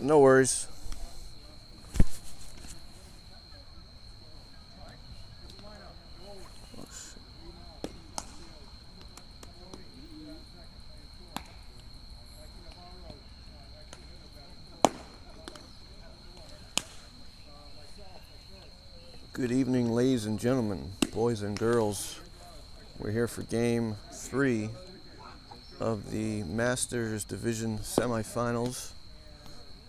No worries. Good evening, ladies and gentlemen, boys and girls. We're here for Game 3 of the Masters Division Semifinals.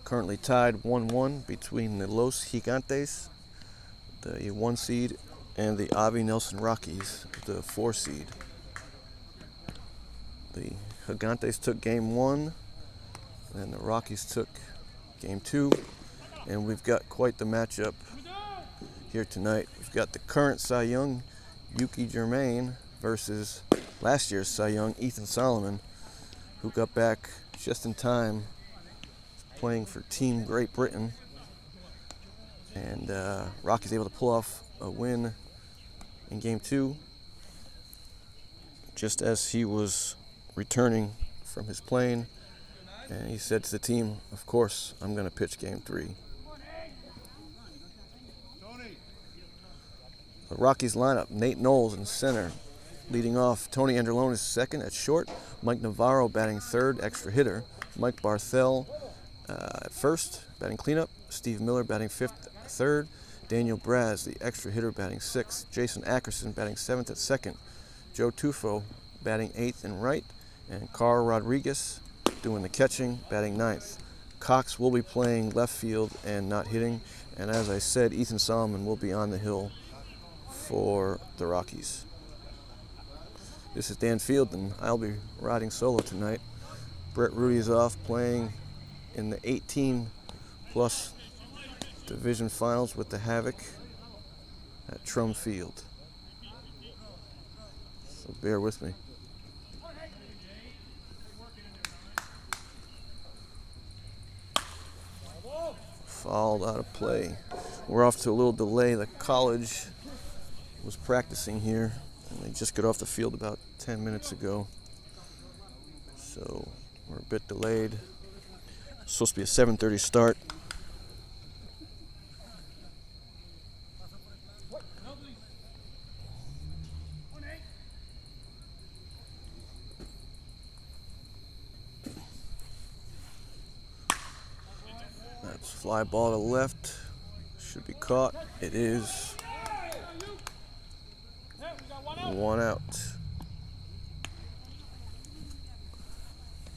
Currently tied 1-1 between the Los Gigantes, the 1 seed, and the Avi Nelson Rockies, the 4 seed. The Gigantes took Game 1, and the Rockies took Game 2, and we've got quite the matchup here tonight. We've got the current Cy Young, Yuki Germain, versus last year's Cy Young, Ethan Solomon, who got back just in time, playing for Team Great Britain. And Rocky's able to pull off a win in Game 2, just as he was returning from his plane. And he said to the team, of course, I'm going to pitch Game 3. The Rockies lineup: Nate Knowles in center. Leading off, Tony Andrelone is second at short. Mike Navarro batting third, extra hitter. Mike Barthel at first, batting cleanup. Steve Miller batting fifth, third. Daniel Braz, the extra hitter, batting sixth. Jason Ackerson batting seventh at second. Joe Tufo batting eighth and right. And Carl Rodriguez doing the catching, batting ninth. Cox will be playing left field and not hitting. And as I said, Ethan Solomon will be on the hill for the Rockies. This is Dan Field, and I'll be riding solo tonight. Brett Rudy is off playing in the 18-plus division finals with the Havoc at Trum Field. So bear with me. Fouled out of play. We're off to a little delay. The college was practicing here, and they just got off the field about 10 minutes ago. So we're a bit delayed. It's supposed to be a 7:30 start. That's fly ball to left. Should be caught. It is. 1 out.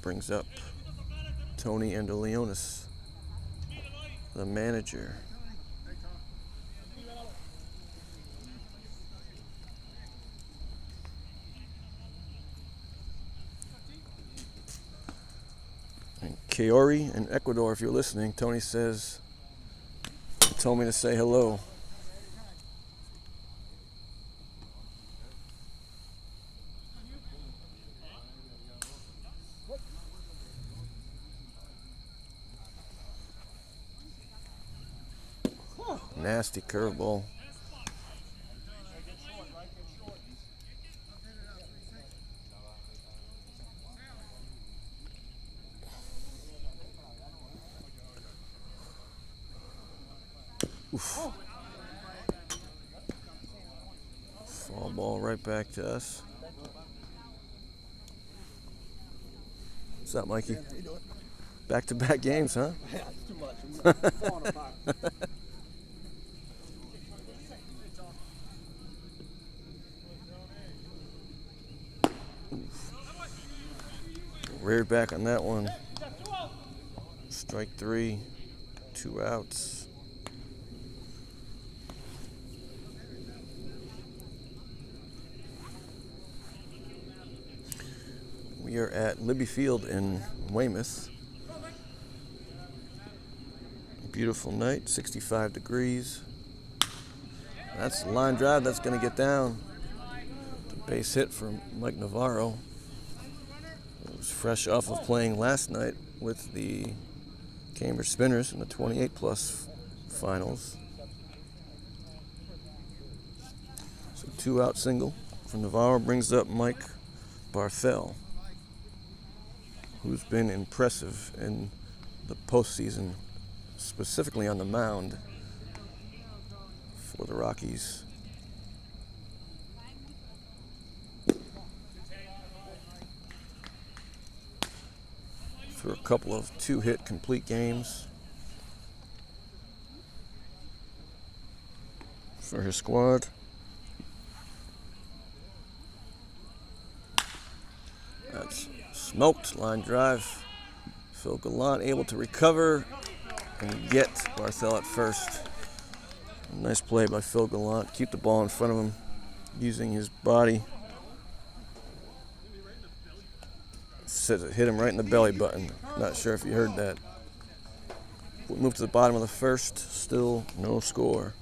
Brings up Tony Andreleonis, the manager. And Kaori in Ecuador, if you're listening, Tony says, he told me to say hello. Nasty curveball. Oof. Fall ball right back to us. What's up, Mikey? Back-to-back games, huh? Yeah, it's too much. I'm falling apart. Reared back on that one. Strike 3, 2 outs. We are at Libby Field in Weymouth. Beautiful night, 65 degrees. That's a line drive that's going to get down. The base hit from Mike Navarro. It was fresh off of playing last night with the Cambridge Spinners in the 28-plus finals. So 2-out single from Navarro brings up Mike Barthel, who's been impressive in the postseason, specifically on the mound for the Rockies. Through a couple of 2-hit complete games for his squad. That's smoked, line drive. Phil Gallant able to recover and get Barthel at first. Nice play by Phil Gallant. Keep the ball in front of him using his body. Says it hit him right in the belly button. Not sure if you heard that. We'll move to the bottom of the first. Still no score.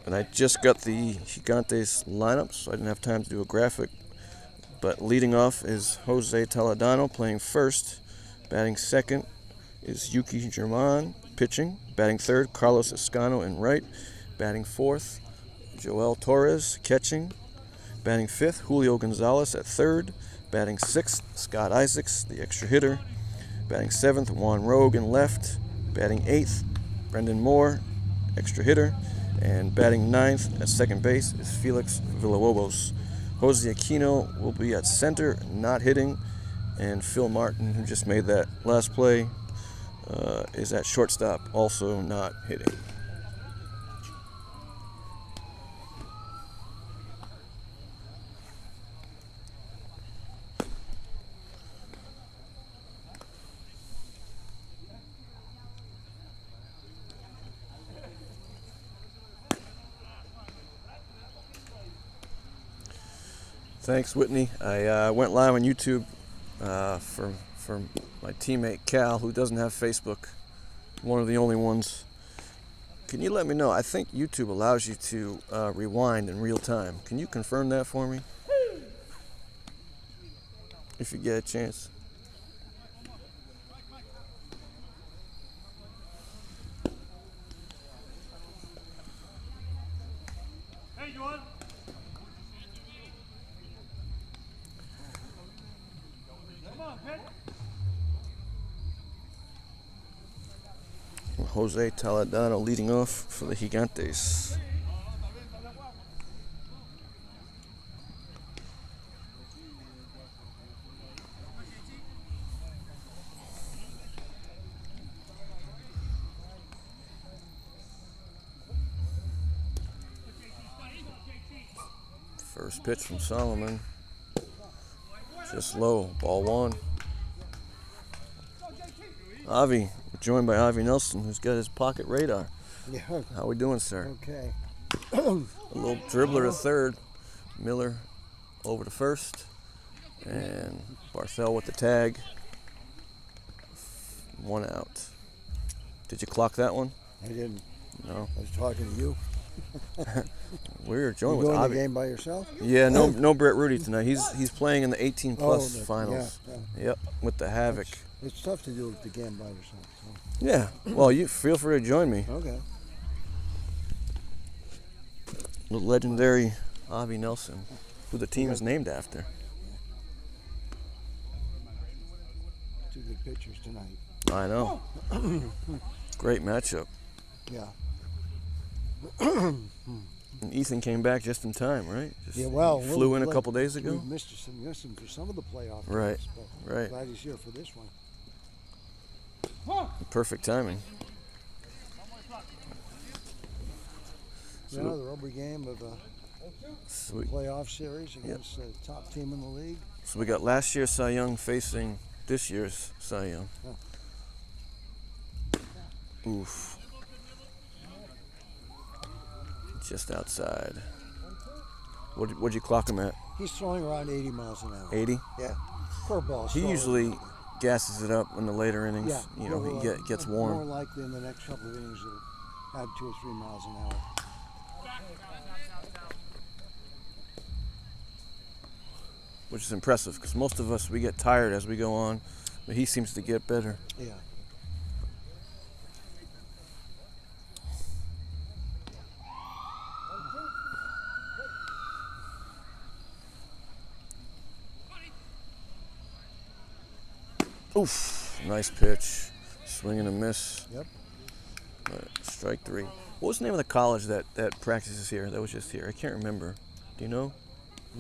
And I just got the Gigantes lineup, so I didn't have time to do a graphic. But leading off is Jose Toledano playing first. Batting second is Yuki German pitching. Batting third, Carlos Escano in right. Batting fourth, Joel Torres catching. Batting fifth, Julio Gonzalez at third. Batting sixth, Scott Isaacs, the extra hitter. Batting seventh, Juan Rogue in left. Batting eighth, Brendan Moore, extra hitter. And batting ninth at second base is Felix Villalobos. Jose Aquino will be at center, not hitting. And Phil Martin, who just made that last play, is at shortstop, also not hitting. Thanks, Whitney. I went live on YouTube for my teammate Cal, who doesn't have Facebook, one of the only ones. Can you let me know? I think YouTube allows you to rewind in real time. Can you confirm that for me? If you get a chance. Hey, Joel. Come on, pitch. Jose Toledano leading off for the Gigantes. First pitch from Solomon. Just low, ball one. Avi, we're joined by Avi Nelson, who's got his pocket radar. Yeah. How we doing, sir? Okay. A little dribbler to third. Miller over to first. And Barthel with the tag. 1 out. Did you clock that one? I didn't. No. I was talking to you. We're joined You with going to Avi. the game by yourself? Yeah, no Brett Rudy tonight. He's playing in the 18 plus Oh, finals. yeah. Yep, with the Havoc. It's tough to do the game by yourself. Yeah. Well, you feel free to join me. So. Okay. The legendary Avi Nelson, who the team is named after. 2 good pitchers tonight. I know. Great matchup. Yeah. And Ethan came back just in time, right? Just Yeah. Well, flew in a couple days ago. We missed him for some of the playoff Right, games, but right. glad he's here for this one. Perfect timing. Yeah, the rubber game of a So we, playoff series against the top team in the league. so we got last year's Cy Young facing this year's Cy Young. Oof. Just outside. What'd you clock him at? He's throwing around 80 miles an hour. 80? Yeah. Curveball. He usually gasses it up in the later innings. Yeah. You know, Well, he gets warm. More likely in the next couple of innings he'll add 2 or 3 miles an hour. Which is impressive because most of us, we get tired as we go on, but he seems to get better. Yeah. Oof, nice pitch. Swing and a miss. Yep. Strike 3. What was the name of the college that practices here? That was just here. I can't remember. Do you know?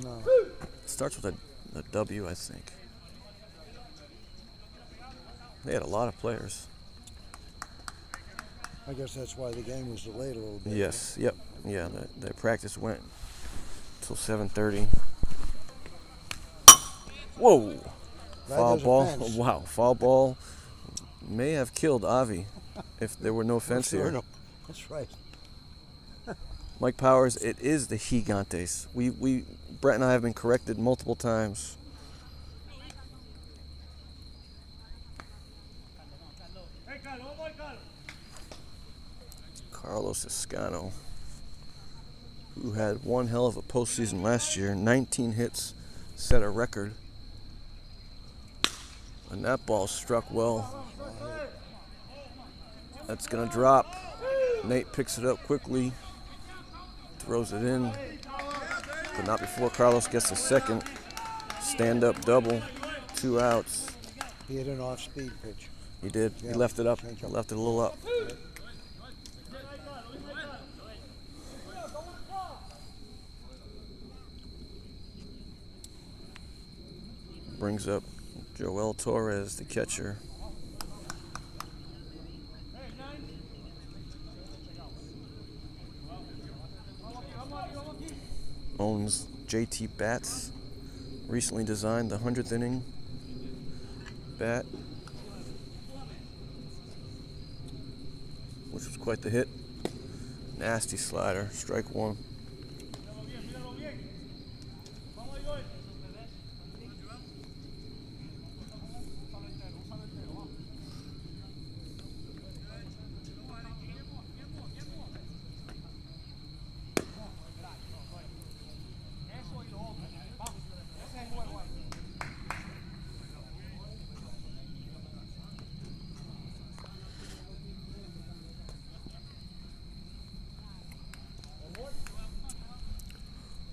No. It starts with a W, I think. They had a lot of players. I guess that's why the game was delayed a little bit. Yes. Yep. Yeah. The practice went till 7:30. Whoa! Right, Foul there's a ball. fence. Wow. Foul ball may have killed Avi if there were no fence Sure, here. no. That's right. Mike Powers, it is the Gigantes. Brett and I have been corrected multiple times. Hey, Carlos, oh my God. Carlos Escano, who had one hell of a postseason last year, 19 hits, set a record. And that ball struck well. That's gonna drop. Nate picks it up quickly, throws it in, but not before Carlos gets a second. Stand-up double, 2 outs. He hit an off-speed pitch. He did. Yeah, He left it up. change He up. left it a little up. Brings up Joel Torres, the catcher. Owns JT Bats. Recently designed the 100th inning bat, which was quite the hit. Nasty slider, strike 1.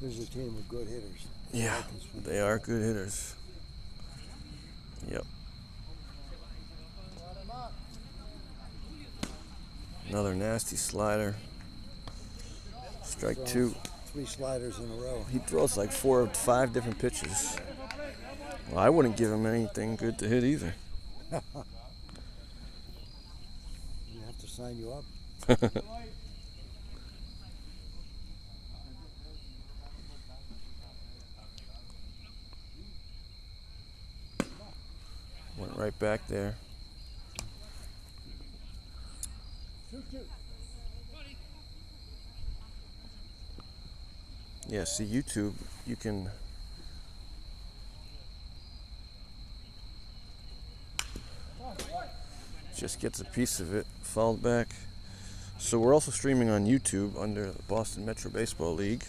There's a team of good hitters. Yeah, they are good hitters. Yep. Another nasty slider. Strike 2. 3 sliders in a row. He throws like 4 or 5 different pitches. Well, I wouldn't give him anything good to hit either. We have to sign you up. Went right back there. Yeah, see YouTube, you can just gets a piece of it, fouled back. So we're also streaming on YouTube under the Boston Metro Baseball League.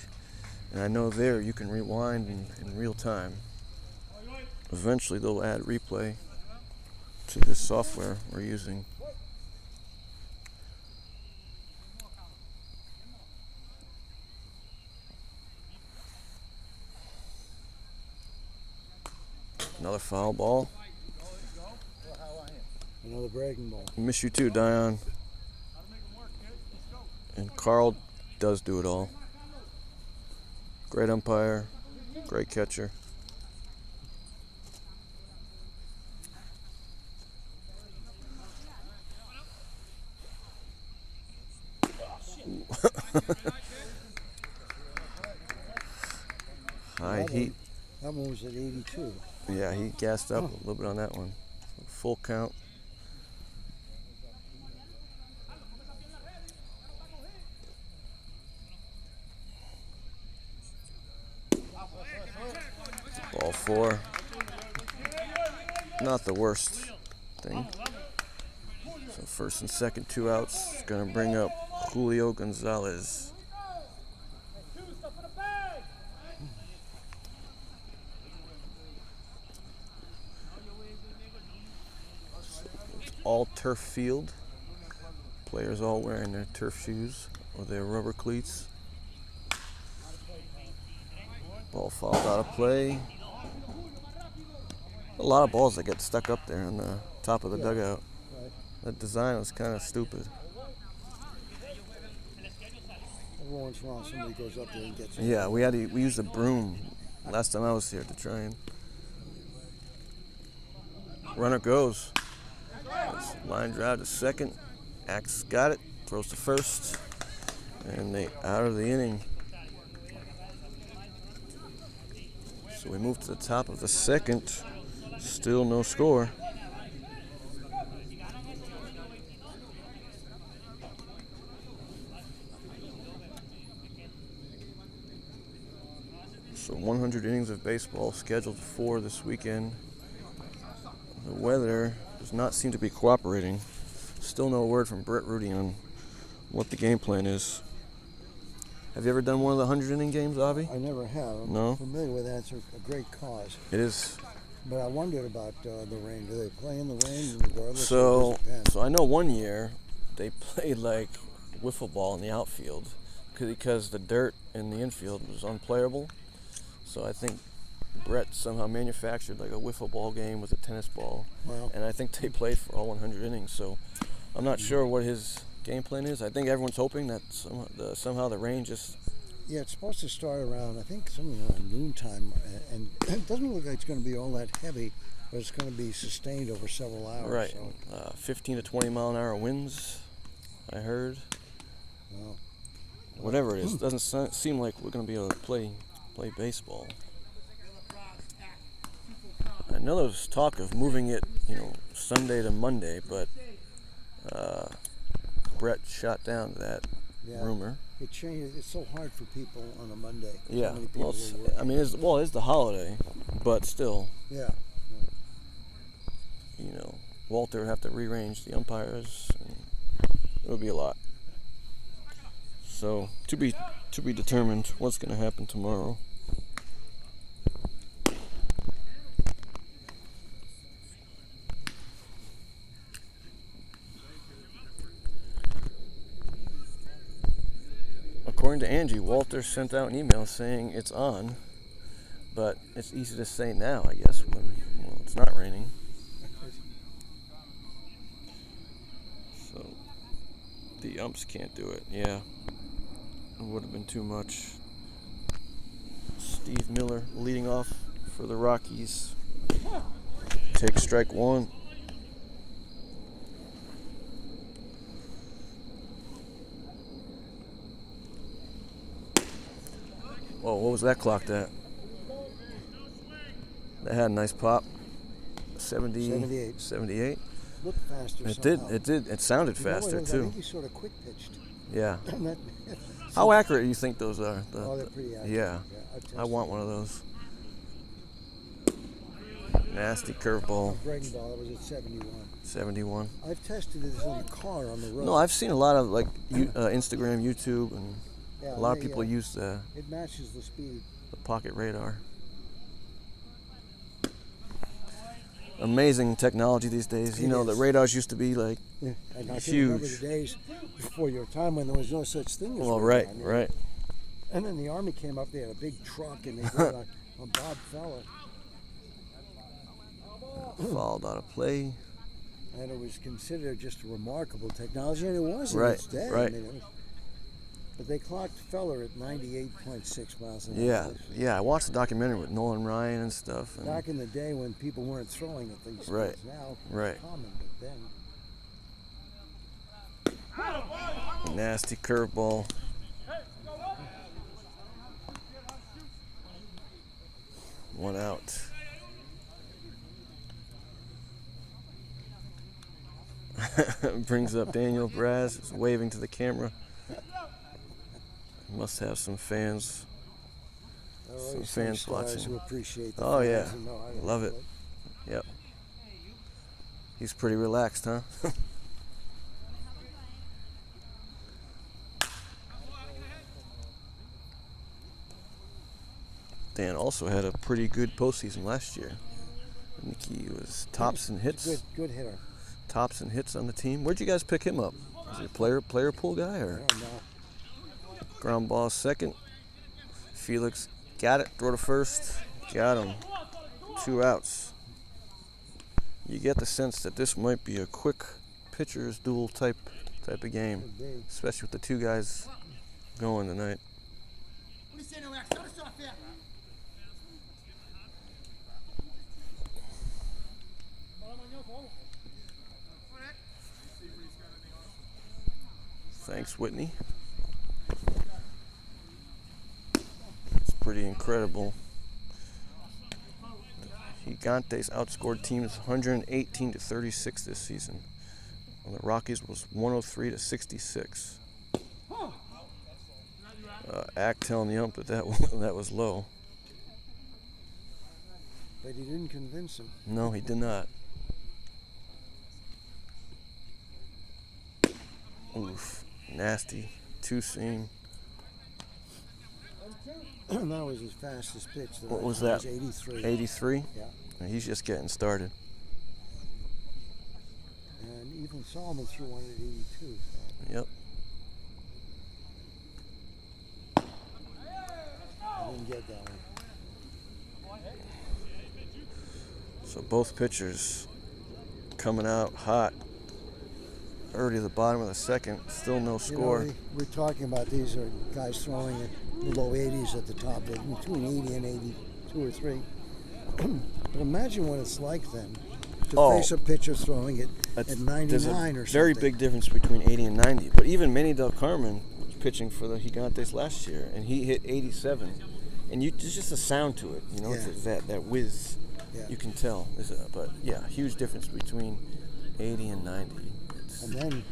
And I know there you can rewind in real time. Eventually they'll add replay to this software we're using. Another foul ball. Another breaking ball. Miss you too, Dion. And Carl does do it all. Great umpire, great catcher. High heat. That one was at 82. Yeah, he gassed up a little bit on that one. Full count. Ball 4. Not the worst thing. So first and second, 2 outs. Gonna bring up Julio Gonzalez. All turf field. Players all wearing their turf shoes or their rubber cleats. Ball fouled out of play. A lot of balls that get stuck up there on the top of the dugout. Right. That design was kind of stupid. Every once in a while, somebody goes up there and gets it. Yeah, we used a broom last time I was here to try and. Runner goes. Line drive to second. Axe got it. Throws to first. And they out of the inning. So we move to the top of the second. Still no score. So 100 innings of baseball scheduled for this weekend. The weather does not seem to be cooperating. Still no word from Brett Rudy on what the game plan is. Have you ever done one of the 100-inning games, Avi? I never have. No? I'm familiar with that. It's a great cause. It is. But I wondered about the rain. Do they play in the rain regardless? So I know one year they played like wiffle ball in the outfield because the dirt in the infield was unplayable. So I think Brett somehow manufactured like a wiffle ball game with a tennis ball. Wow. And I think they played for all 100 innings. So I'm not sure what his game plan is. I think everyone's hoping that somehow the rain just... Yeah, it's supposed to start around, I think, something around noontime. And it doesn't look like it's going to be all that heavy, but it's going to be sustained over several hours. Right. So. 15 to 20 mile an hour winds, I heard. Wow. Whatever it is, it doesn't seem like we're going to be able to play baseball. I know there was talk of moving it, Sunday to Monday, but Brett shot down that rumor. It changed. It's so hard for people on a Monday. Yeah. So many people It's the holiday, but still. Yeah. Walter would have to rearrange the umpires, and it would be a lot. So to be determined what's going to happen tomorrow. According to Angie, Walter sent out an email saying it's on, but it's easy to say now, I guess, when it's not raining. So the umps can't do it. Yeah, it would have been too much. Steve Miller leading off for the Rockies. Take strike one. Whoa, what was that clocked at? That had a nice pop. 78. 78. Looked faster. It did. It sounded faster, I too. think he sort of quick pitched. Yeah. How accurate do you think those are? They're pretty accurate. Yeah. I want one of those. Nasty curveball. Breaking ball, that was at 71. 71. I've tested this in the car on the road. No, I've seen a lot of Instagram, YouTube, and a lot of people use the It matches the speed. pocket radar. Amazing technology these days. The radars used to be like And I can huge. remember the days before your time when there was no such thing as Well, radar. right. And then the Army came up, they had a big truck, and they brought a Bob Feller. Fouled out of play. And it was considered just a remarkable technology, and it was in Right, its day. right. But they clocked Feller at 98.6 miles an hour. Yeah. I watched the documentary with Nolan Ryan and stuff. And Back in the day when people weren't throwing at these Right, speeds now, right. it's common, but then. Nasty curveball. One out. Brings up Daniel Braz, is waving to the camera. Must have some fans. Some fans watching. Who appreciate the Oh, fans yeah. and know how to Love it. handle Yep. He's pretty relaxed, huh? Dan also had a pretty good postseason last year. I think he was tops in hits. Good hitter. Tops and hits on the team. Where'd you guys pick him up? Is he a player pool guy or I don't know. ground ball second? Felix got it. Throw to first. Got him. 2 outs. You get the sense that this might be a quick pitcher's duel type of game, Could be. especially with the two guys going tonight. Thanks, Whitney. It's pretty incredible. Gigantes outscored teams 118-36 this season. And the Rockies was 103-66. Act telling the ump that that was low. But he didn't convince him. No, he did not. Oof, nasty two-seam. That was his fastest pitch. What was that? It was 83. 83? Yeah. And he's just getting started. And even Solomon threw one at 82. So Yep. I didn't get that one. So both pitchers coming out hot. Already at the bottom of the second, still no score. You know, we're talking about these are guys throwing in the low 80s at the top, between 80 and 82 or 3. But imagine what it's like then to face a pitcher throwing it at 99 There's or a something. very big difference between 80 and 90. But even Manny Del Carmen was pitching for the Gigantes last year, and he hit 87. And there's just a sound to it, you know, Yeah. it's that whiz. Yeah. You can tell. But yeah, huge difference between 80 and 90. And then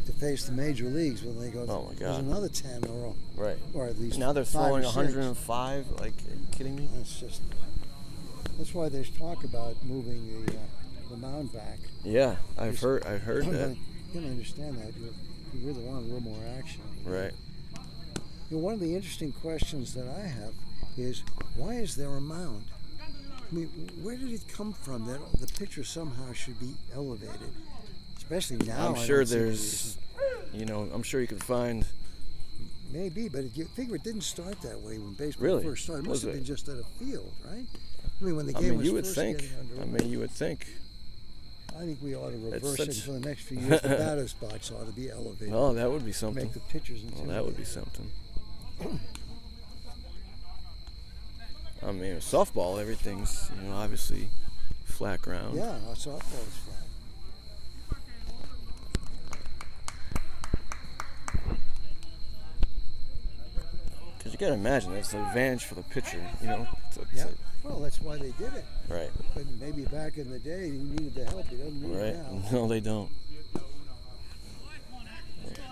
to face the major leagues when they go, Oh my there's God. another 10 Right. or at least Now they're 5 throwing or 6. 105. Like, are you kidding me? That's why there's talk about moving the mound back. Yeah, I've heard that. You can understand that. You really want a little more action. Right. You know, one of the interesting questions that I have is, why is there a mound? I mean, where did it come from that the pitcher somehow should be elevated? Especially now. I'm I sure don't see the there's, reason. I'm sure you can find. Maybe, but you figure it didn't start that way when baseball Really? first started. It must Was have it? been just at a field, right? I mean, when the I game mean, was you would first think. getting underway. I mean, you would think. I think we ought to It's reverse it such- for the next few years. The batter spots ought to be elevated. Oh, that would be to something. make the pitchers Well, intimidating. that would be something. I mean, with softball, everything's obviously flat ground. Yeah, our softball is flat. Because you got to imagine that's an advantage for the pitcher. Yeah. Well, that's why they did it. Right. But maybe back in the day, he needed the help. He doesn't need Right. it now. No, they don't.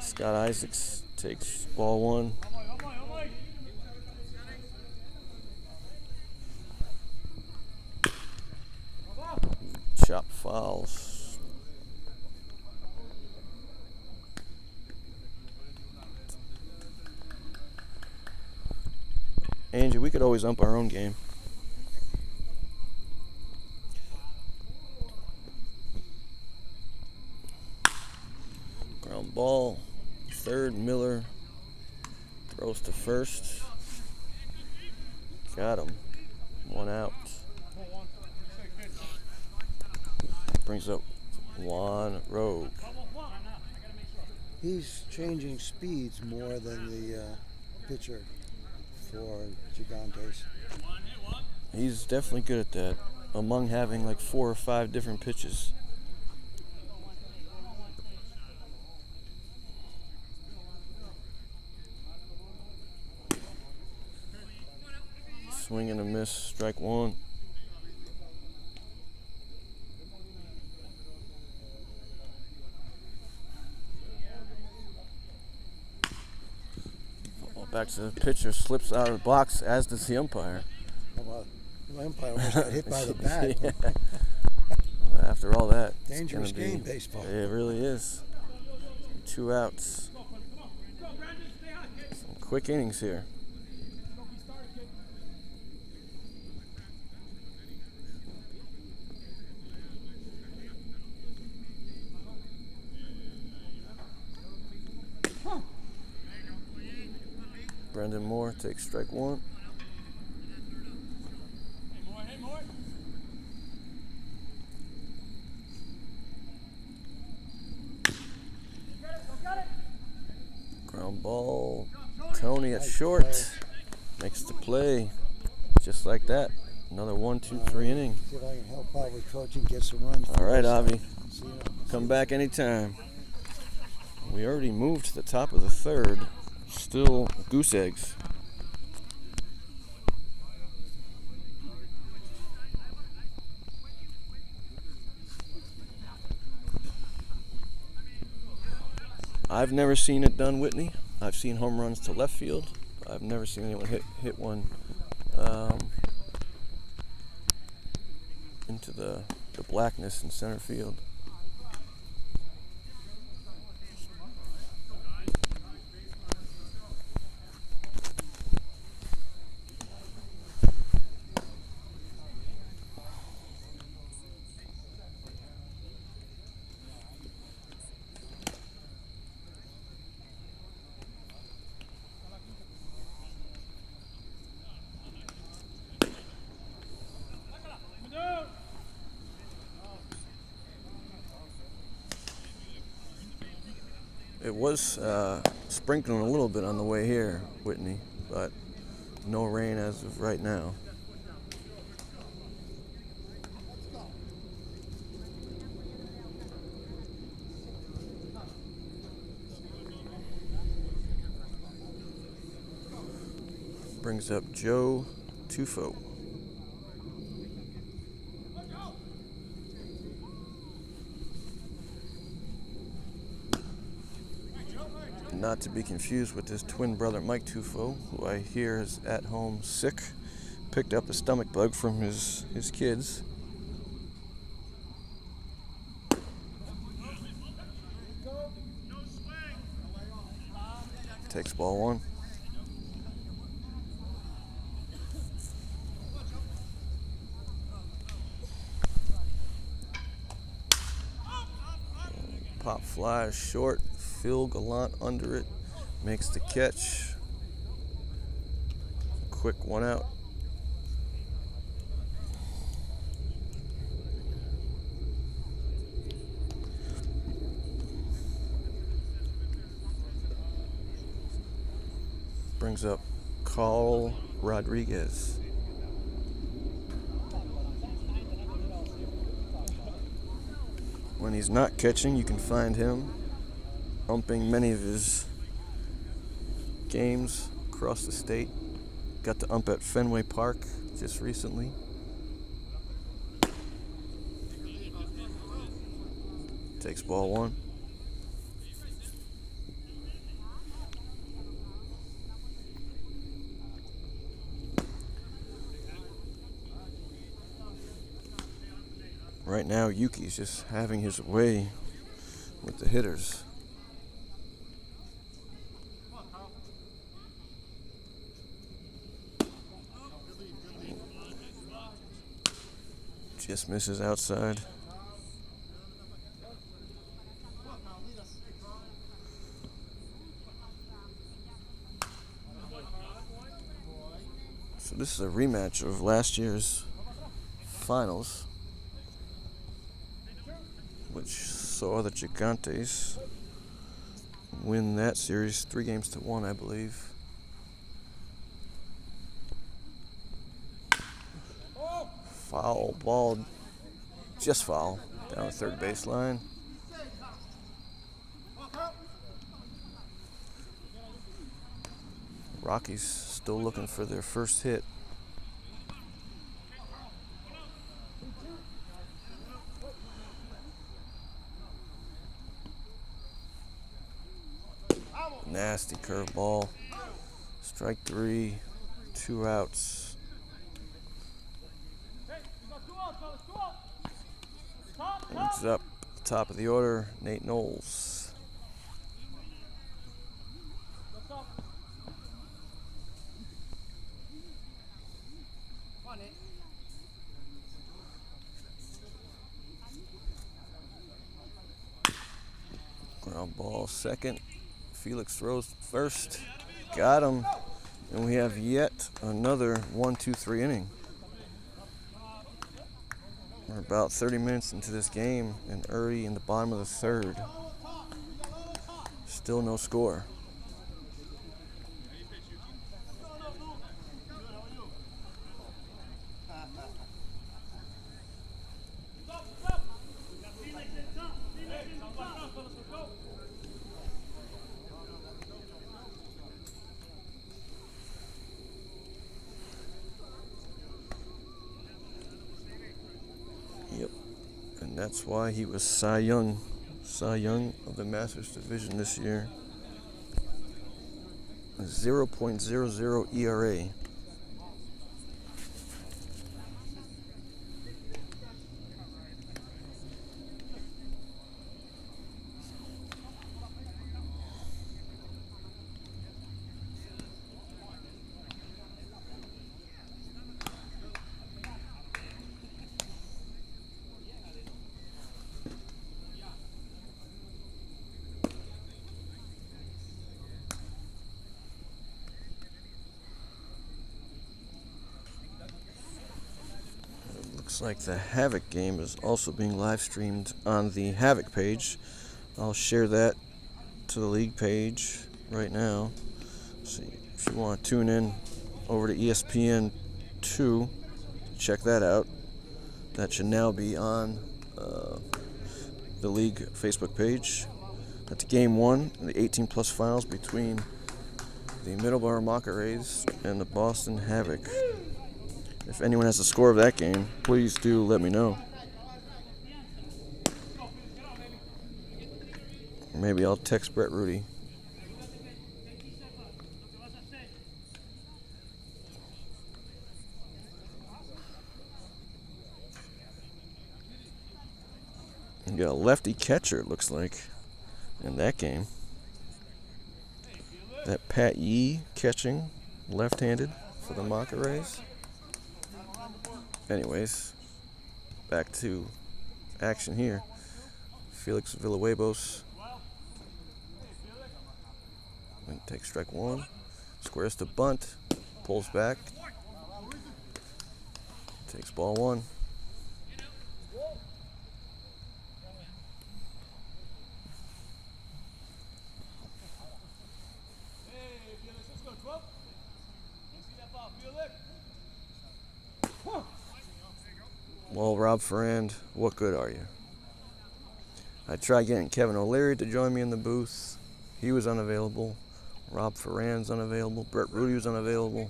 Scott Isaacs takes ball one. Chop fouls. Angie, we could always ump our own game. Ground ball. Third, Miller throws to first. Got him. One out. Brings up Juan Rogue. He's changing speeds more than the pitcher for Gigantes. He's definitely good at that. Among having like 4 or 5 different pitches. Swing and a miss, strike one. Back to the pitcher, slips out of the box, as does the umpire. Well, the umpire almost got hit by the bat. Yeah. After all that, it's Dangerous gonna game, be, baseball. It really is. 2 outs. Some quick innings here. Brendan Moore takes strike one. short. Makes the play. Just like that. Another 1, 2, 3 inning. See if I can help out with coaching, get some runs. All right, Avi. See you. Come back anytime. We already moved to the top of the third. Still goose eggs. I've never seen it done, Whitney. I've seen home runs to left field. I've never seen anyone hit one into the blackness in center field. It was sprinkling a little bit on the way here, Whitney, but no rain as of right now. Brings up Joe Tufo. Not to be confused with his twin brother Mike Tufo, who I hear is at home sick. Picked up a stomach bug from his kids. Takes ball one. Pop fly short. Phil Gallant under it. Makes the catch. Quick one out. Brings up Carl Rodriguez. When he's not catching, you can find him umping many of his games across the state. Got to ump at Fenway Park just recently. Takes ball one. Right now, Yuki's just having his way with the hitters. Just misses outside. So this is a rematch of last year's finals, which saw the Gigantes win that series 3-1, I believe. Foul ball, just foul, down the third baseline. Rockies still looking for their first hit. Nasty curveball. Strike three, 2 outs. Brings up top of the order, Nate Knowles. Ground ball second. Felix throws first. Got him. And we have yet another 1, 2, 3 inning. We're about 30 minutes into this game and early in the bottom of the third. Still no score. And that's why he was Cy Young of the Masters Division this year. A 0.00 ERA. Looks like the Havoc game is also being live streamed on the Havoc page. I'll share that to the league page right now. So if you want to tune in over to ESPN 2, check that out. That should now be on the league Facebook page. That's game 1 in the 18-plus finals between the Middleborough Maka Rays and the Boston Havoc. If anyone has the score of that game, please do let me know. Maybe I'll text Brett Rudy. You got a lefty catcher, it looks like, in that game. That Pat Yee catching left-handed for the Maka Rays. Anyways, back to action here. Felix Villahuevos takes strike 1. Squares to bunt. Pulls back. Takes ball 1. Well, Rob Ferrand, what good are you? I tried getting Kevin O'Leary to join me in the booth. He was unavailable. Rob Ferrand's unavailable. Brett Rudy was unavailable.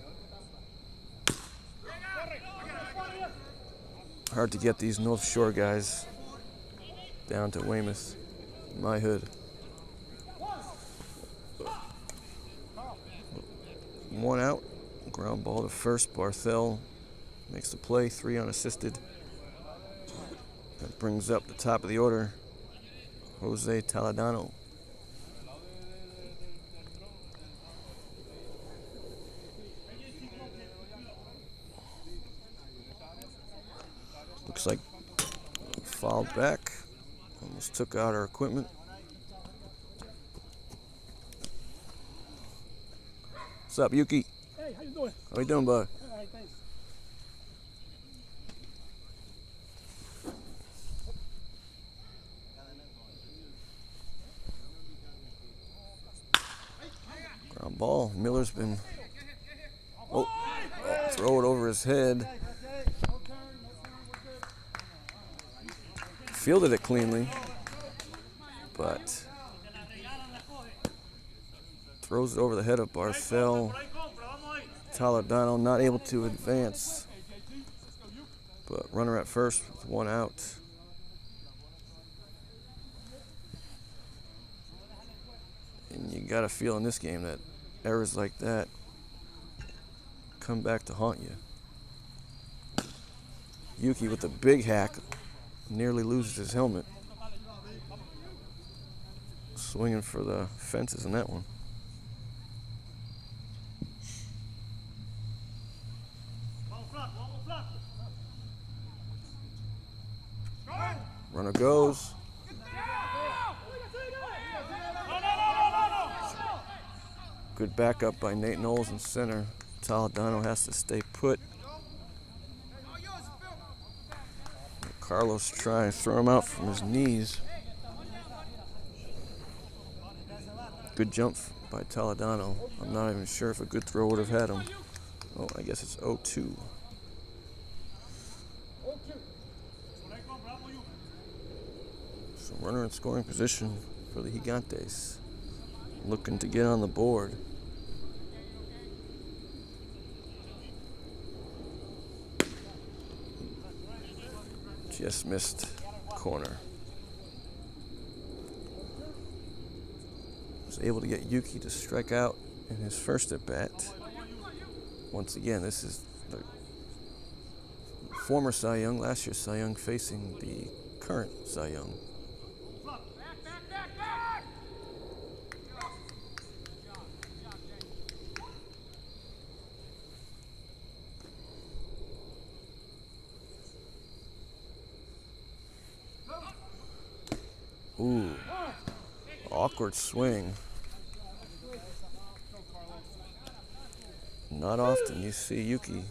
Hard to get these North Shore guys down to Weymouth, my hood. 1 out. Ground ball to first. Barthel makes the play. 3 unassisted. That brings up the top of the order, Jose Toledano. Looks like fouled back. Almost took out our equipment. What's up, Yuki? Hey, how you doing? How you doing, bud? All right, thanks. Ground ball. Miller's been throw it over his head. Fielded it cleanly, but throws it over the head of Barthel. Toledano not able to advance, but runner at first with 1 out. And you got to feel in this game that errors like that come back to haunt you. Yuki with the big hack nearly loses his helmet. Swinging for the fences in that one. Runner goes. Good backup by Nate Knowles in center. Toledano has to stay put. Carlos trying to throw him out from his knees. Good jump by Toledano. I'm not even sure if a good throw would have had him. Oh, I guess it's 0-2. So runner in scoring position for the Gigantes. Looking to get on the board. Just missed corner. Was able to get Yuki to strike out in his first at bat. Once again, this is the former Cy Young, last year's Cy Young, facing the current Cy Young. Ooh, awkward swing. Not often you see Yuki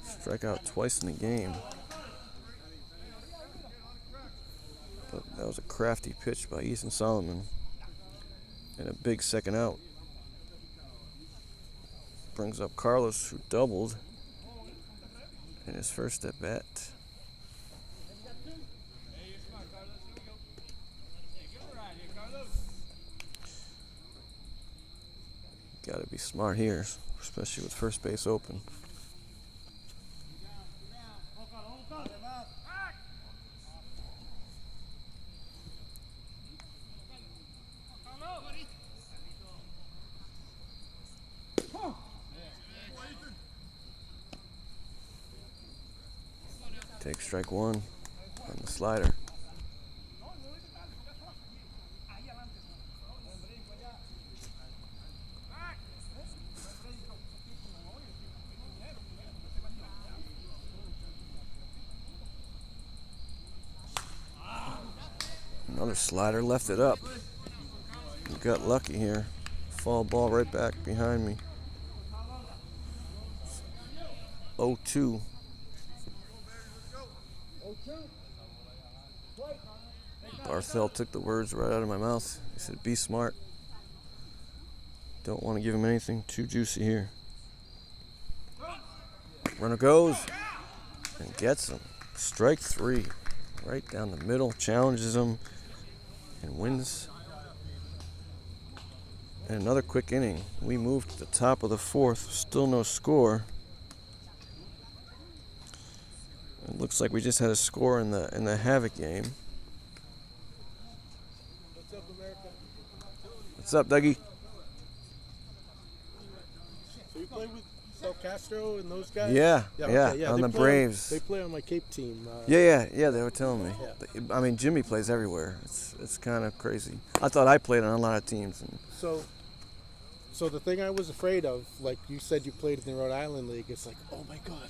strike out twice in the game. But that was a crafty pitch by Ethan Solomon. And a big second out. Brings up Carlos, who doubled in his first at bat. Got to be smart here, especially with first base open. Take strike one on the slider. Another slider, left it up. You got lucky here. Fall ball right back behind me. 0-2. Barthel took the words right out of my mouth. He said, be smart. Don't want to give him anything too juicy here. Runner goes and gets him. Strike three. Right down the middle. Challenges him and wins. And another quick inning. We moved to the top of the fourth. Still no score. It looks like we just had a score in the Havoc game. What's up, America? What's up, Dougie? So you play with Del Castro and those guys? Yeah, Okay, on they the play Braves. They play on my Cape team. Yeah, they were telling me. Yeah. I mean, Jimmy plays everywhere. It's kind of crazy. I thought I played on a lot of teams. And So the thing I was afraid of, like you said, you played in the Rhode Island League. It's like, oh my God,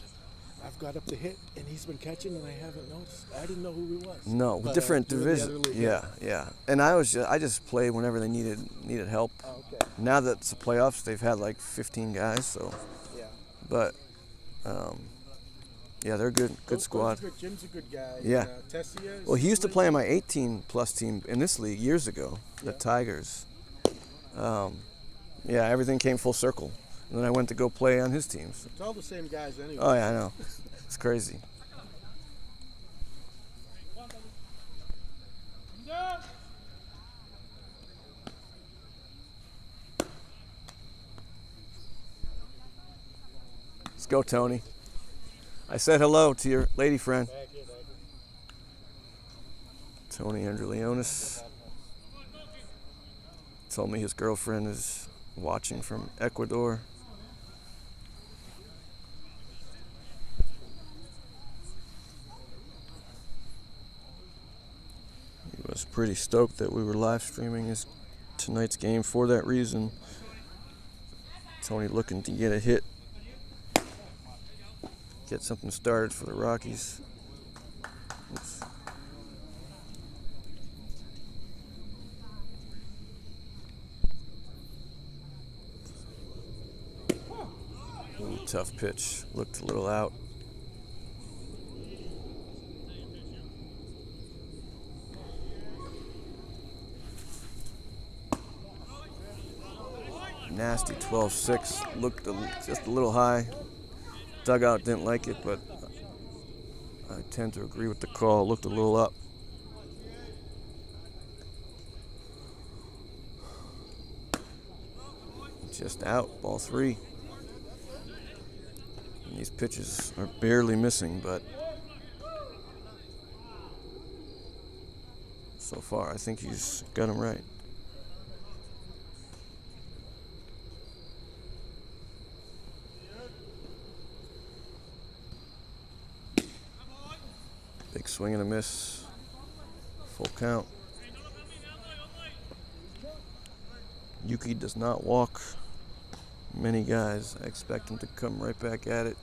I've got up to hit, and he's been catching, and I haven't noticed. I didn't know who he was. No, But, different you were in the division. other league, Yeah. And I just played whenever they needed help. Oh, okay. Now that it's the playoffs, they've had like 15 guys. So, Yeah. but yeah, they're good squad. Coach is good. Jim's a good guy. Yeah. Tessia. Well, he used to play on my 18-plus team in this league years ago, the Tigers. Yeah, everything came full circle. And then I went to go play on his teams. It's all the same guys anyway. Oh, yeah, I know. It's crazy. Let's go, Tony. I said hello to your lady friend. Tony Andrelionis told me his girlfriend is watching from Ecuador. He was pretty stoked that we were live streaming tonight's game for that reason. Tony looking to get a hit, get something started for the Rockies. Oops. Ooh, tough pitch. Looked a little out. Nasty 12-6. Looked just a little high. Dugout didn't like it, but I tend to agree with the call. Looked a little up. Just out. Ball three. And these pitches are barely missing, but so far. I think he's got him right. Big swing and a miss. Full count. Yuki does not walk many guys. I expect him to come right back at it.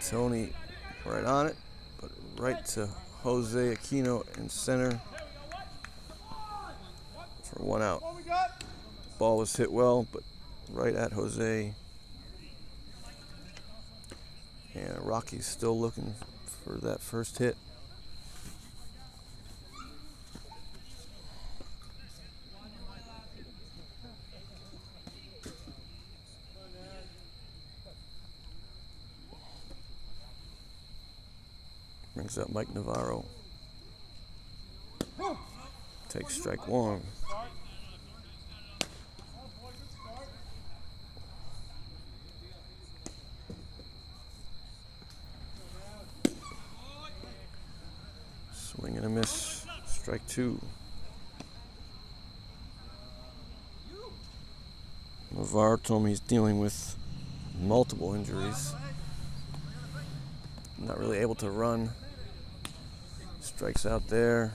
Tony right on it, but right to Jose Aquino in center for 1 out. Ball was hit well, but right at Jose. And Rocky's still looking for that first hit. Brings up Mike Navarro. Takes strike 1. Swing and a miss. Strike 2. Navarro told me he's dealing with multiple injuries. Not really able to run. Strikes out there.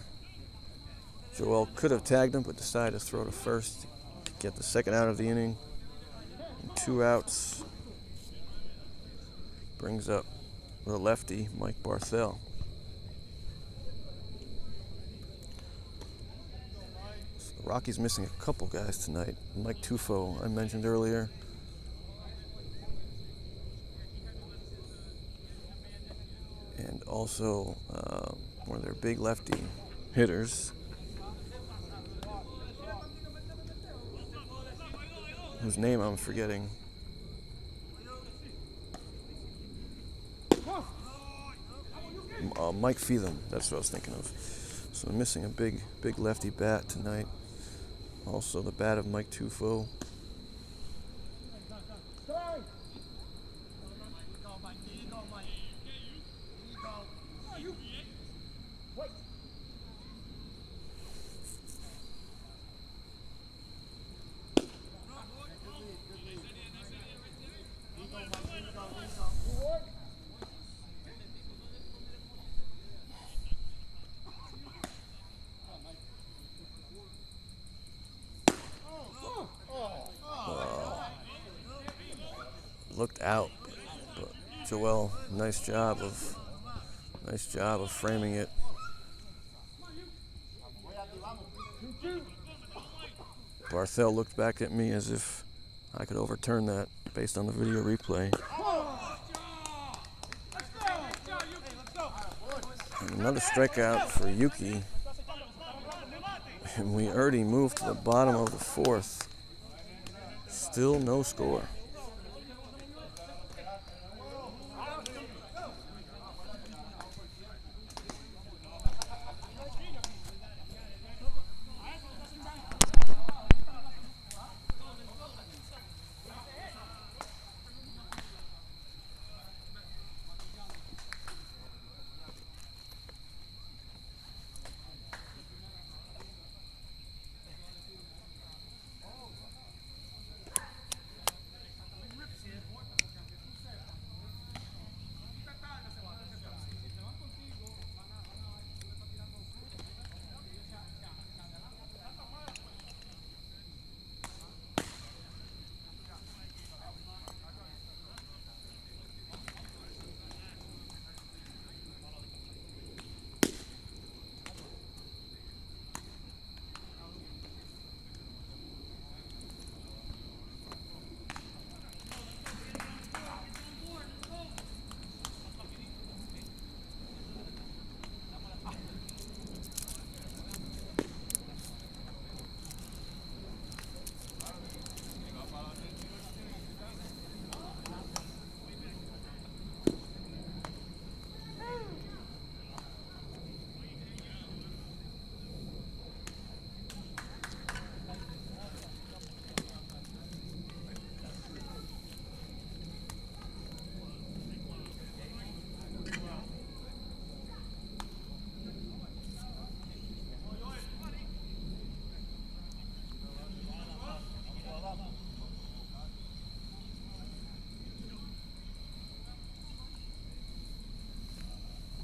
Joel could have tagged him, but decided to throw to first to get the second out of the inning. And 2 outs. Brings up the lefty, Mike Barthel. So the Rockies missing a couple guys tonight. Mike Tufo, I mentioned earlier. And also one of their big lefty hitters, whose name I'm forgetting. Mike Phelan, that's what I was thinking of. So missing a big lefty bat tonight. Also the bat of Mike Tufo. Looked out, but Joel, nice job of framing it. Barthel looked back at me as if I could overturn that based on the video replay. And another strikeout for Yuki, and we already moved to the bottom of the 4th. Still no score.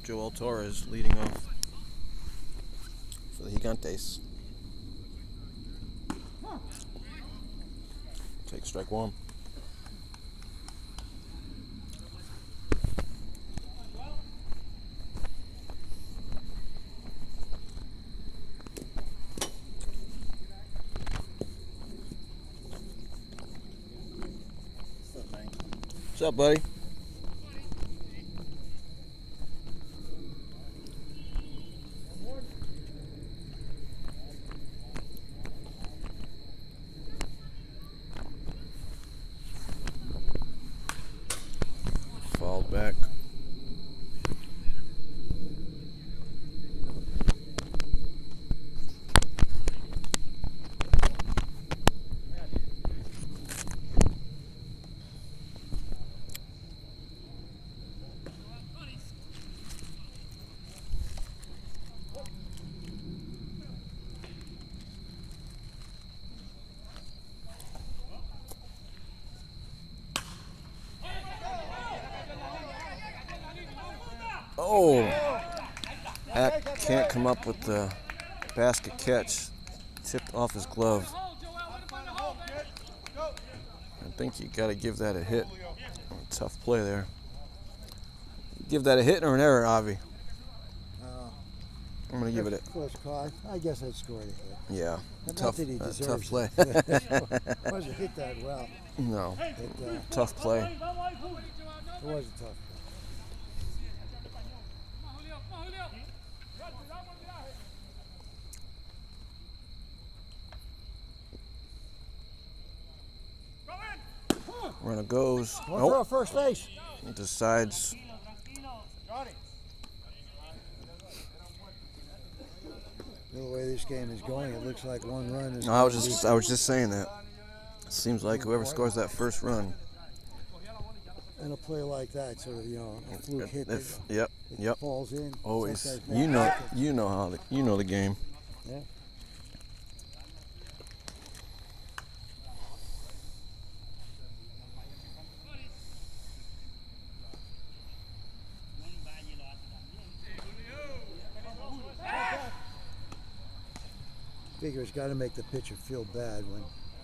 Joel Torres leading off for the Gigantes. Take strike one. What's up, buddy? Fouled back. Oh, Hack can't come up with the basket catch. Tipped off his glove. I think you got to give that a hit. Tough play there. Give that a hit or an error, Avi? I'm going to give it a... Close call. I guess I'd scored it. Yeah, Not tough that he deserves tough play. It wasn't hit that well. No, It tough play. was a tough. Runner goes. One throw Nope. first base. He decides. The way this game is going, it looks like one run is. I was just saying that. It seems like whoever scores that first run. In a play like that, sort of, a fluke hit that Yep. falls in. Always. Sometimes You makes know it. the game. Yeah. Figure it's got to make the pitcher feel bad when,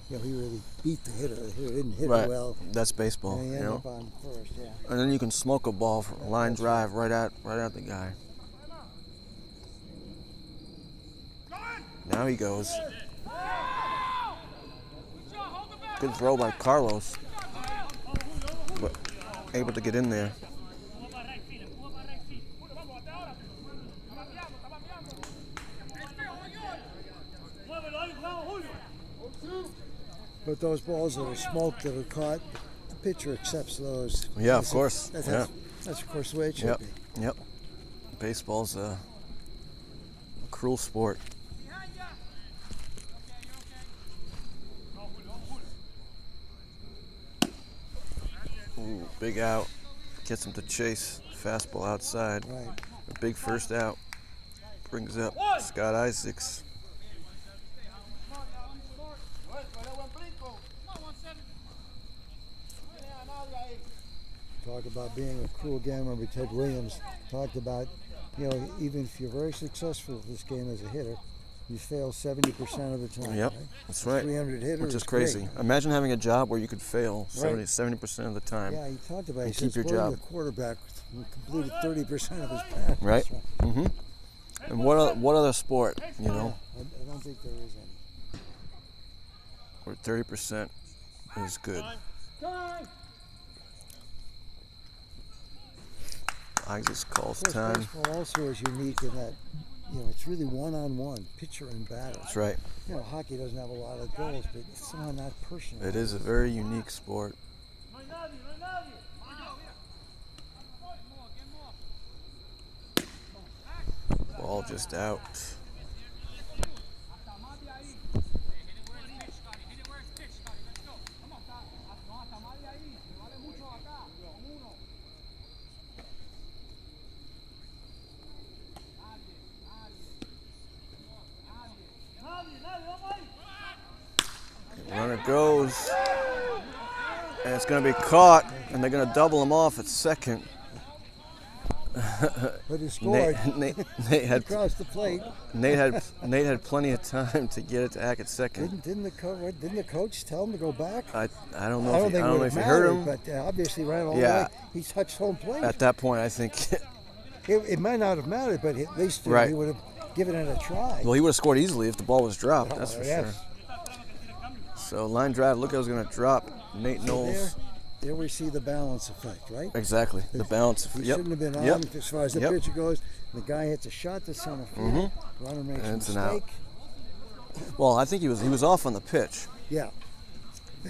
he really beat the hitter. The hitter didn't hit Right. it well. That's baseball. And he You ended know. up on first, yeah. And then you can smoke a ball for a line drive right at the guy. Now he goes. Good throw by Carlos, but able to get in there. But those balls that are smoked, that are caught, the pitcher accepts those. Yeah, of course. That's, Yeah. that's of course the way it should Yep. be. Yep. Baseball's a cruel sport. Ooh, big out. Gets him to chase. Fastball outside. Right. A big first out. Brings up Scott Isaacs. Talk about being a cruel game. Remember Ted Williams talked about, even if you're very successful at this game as a hitter, you fail 70% of the time. Yep, right? that's right. 300 hitter Which is great. crazy. Imagine having a job where you could fail Right. 70% of the time. Yeah, he talked about it. He And says keep your quoting job. the quarterback who completed 30% of his passes. Right. So, Mm-hmm. And what other sport, I don't think there is any. where 30% is good. Isaacs calls Of course, time. baseball also is unique in that, it's really one-on-one, pitcher and batter. That's right. Hockey doesn't have a lot of goals, but it's somehow not personal. It is a very unique sport. Ball just out. Runner goes, and it's going to be caught, and they're going to double him off at second. But he scored. Nate He had crossed the plate. Nate had plenty of time to get it to Hackett second. Didn't the coach tell him to go back? I don't know I don't if think he heard him. but obviously right all Yeah. the way. He touched home plate. At that point, I think. It might not have mattered, but at least Right. he would have given it a try. Well, he would have scored easily if the ball was dropped. That's for yes. sure. So line drive. Look, I was going to drop Nate Knowles. There we see the balance effect, right? Exactly, the balance. He Yep. shouldn't have been on Yep. as far as the Yep. pitcher goes. The guy hits a shot to center field. Runner makes a And it's an out. mistake. Well, I think he was off on the pitch. Yeah.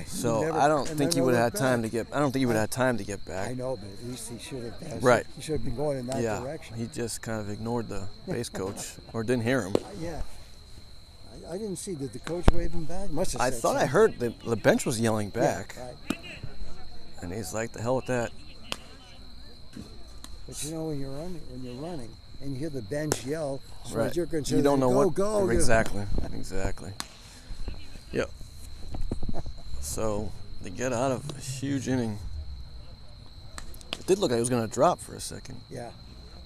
So Never- I don't and think he never would have looked had time to back. get. I don't think he would have had time to get I back. know, but at least he should have. Right. He should have been going in that Yeah, direction. he just kind of ignored the base coach or didn't hear him. Yeah. I didn't see. Did the coach wave him back? Must have. I said thought I something. heard the bench was yelling Yeah, back, right. and he's like, "The hell with that." But you know when you're running, and you hear the bench yell, as far Right. as you're concerned, You don't know go, what. go. Exactly. Exactly. Yep. So they get out of a huge inning. It did look like it was going to drop for a second, Yeah.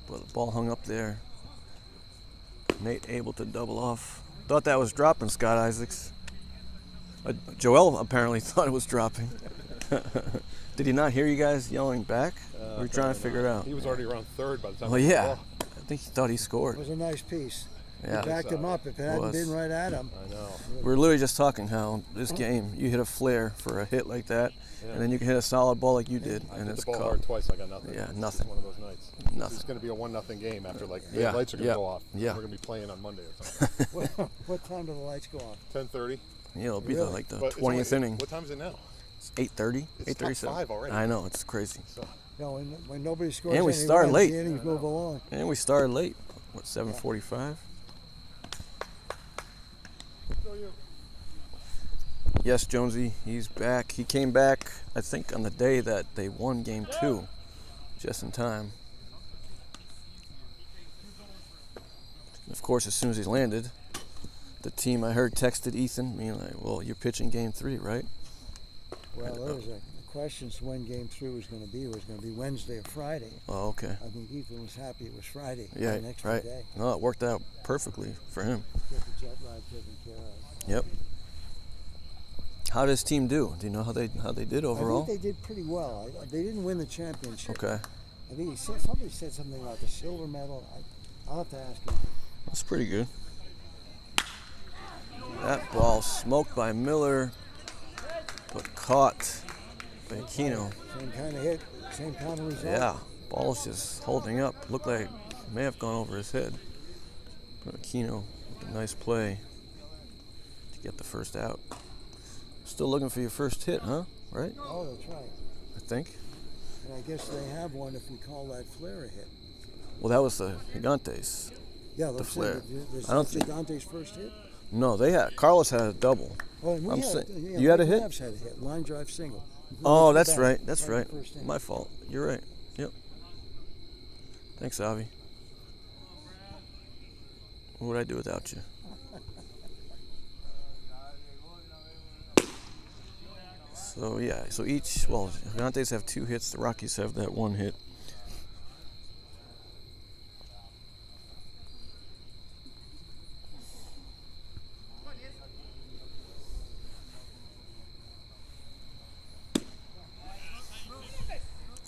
but the ball hung up there. Nate able to double off. Thought that was dropping, Scott Isaacs. Joel apparently thought it was dropping. Did he not hear you guys yelling back? We were trying to figure it out. He was already around third by the time. Well, he yeah. hit I think he thought he It scored. was a nice piece. Yeah. He backed him up. If it hadn't Was. been right at him, the ball. I know. We were literally just talking how this game, you hit a flare for a hit like that, and then you can hit a solid ball like you did, I and hit it's the ball caught. hard twice. I got nothing. Yeah, It's nothing. just one of those nights. Nothing. It's going to be a 1-0 game after the Yeah, lights are going to yeah, go off. yeah. We're going to be playing on Monday or something. what time do the lights go off? 10:30. Yeah, it'll be Really? like the But it's 20th only- inning. What time is it now? It's 8:30, It's 8:37. top 5 already. I know, it's crazy. So No, when nobody scores, And we any start runs, late. The innings move along. And we started late. What, 7:45? Yes, Jonesy, he's back. He came back, I think, on the day that they won Game 2, just in time. Of course, as soon as he landed, the team, I heard, texted Ethan, being like, well, you're pitching Game 3, right? Well, there was a question as to when Game 3 was going to be. Was going to be Wednesday or Friday. Oh, okay. I think Ethan was happy it was Friday. Yeah, the next right. day. No, it worked out perfectly for him. Get the jet lag taken care of. Yep. How did his team do? Do you know how they did overall? I think they did pretty well. They didn't win the championship. Okay. I think somebody said something about the silver medal. I'll have to ask him. That's pretty good. That ball smoked by Miller, but caught by Aquino. Same kind of hit, same kind of result. Yeah, ball's just holding up. Looked like it may have gone over his head. But Aquino with a nice play to get the first out. Still looking for your first hit, huh? Right? Oh, that's right. I think. And I guess they have one if we call that flare a hit. Well, that was the Gigantes. Yeah, The let's flare. This I don't is think- Gigante's first hit. No, Carlos had a double. Oh, and I'm we had, saying- yeah, you had a Nick hit? Labs had a hit. Line drive single. Oh, Right that's back, right. That's in right. the first inning. My fault. You're right. Yep. Thanks, Avi. What would I do without you? So yeah, Gigantes have 2 hits. The Rockies have that 1 hit.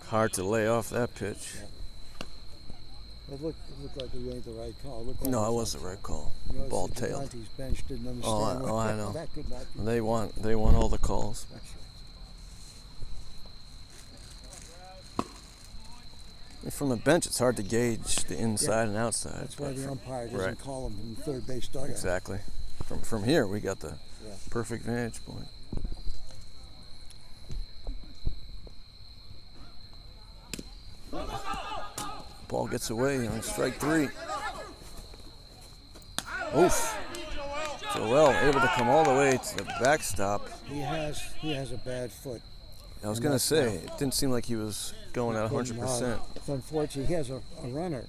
Hard to lay off that pitch. It looked like it ain't the right call. It looked like No, it it was the right call. noticed Ball the tailed. Gigantes bench didn't understand. Oh, I know. That could not be. They want all the calls. From the bench, it's hard to gauge the inside and outside. That's why but the umpire doesn't right. call them from the third base dugout. Exactly. From here, we got the Yeah. perfect vantage point. Ball gets away on strike 3. Oof. Joel able to come all the way to the backstop. He has a bad foot. I was going to say, it didn't seem like he was going at 100%. It's unfortunate. He has a runner,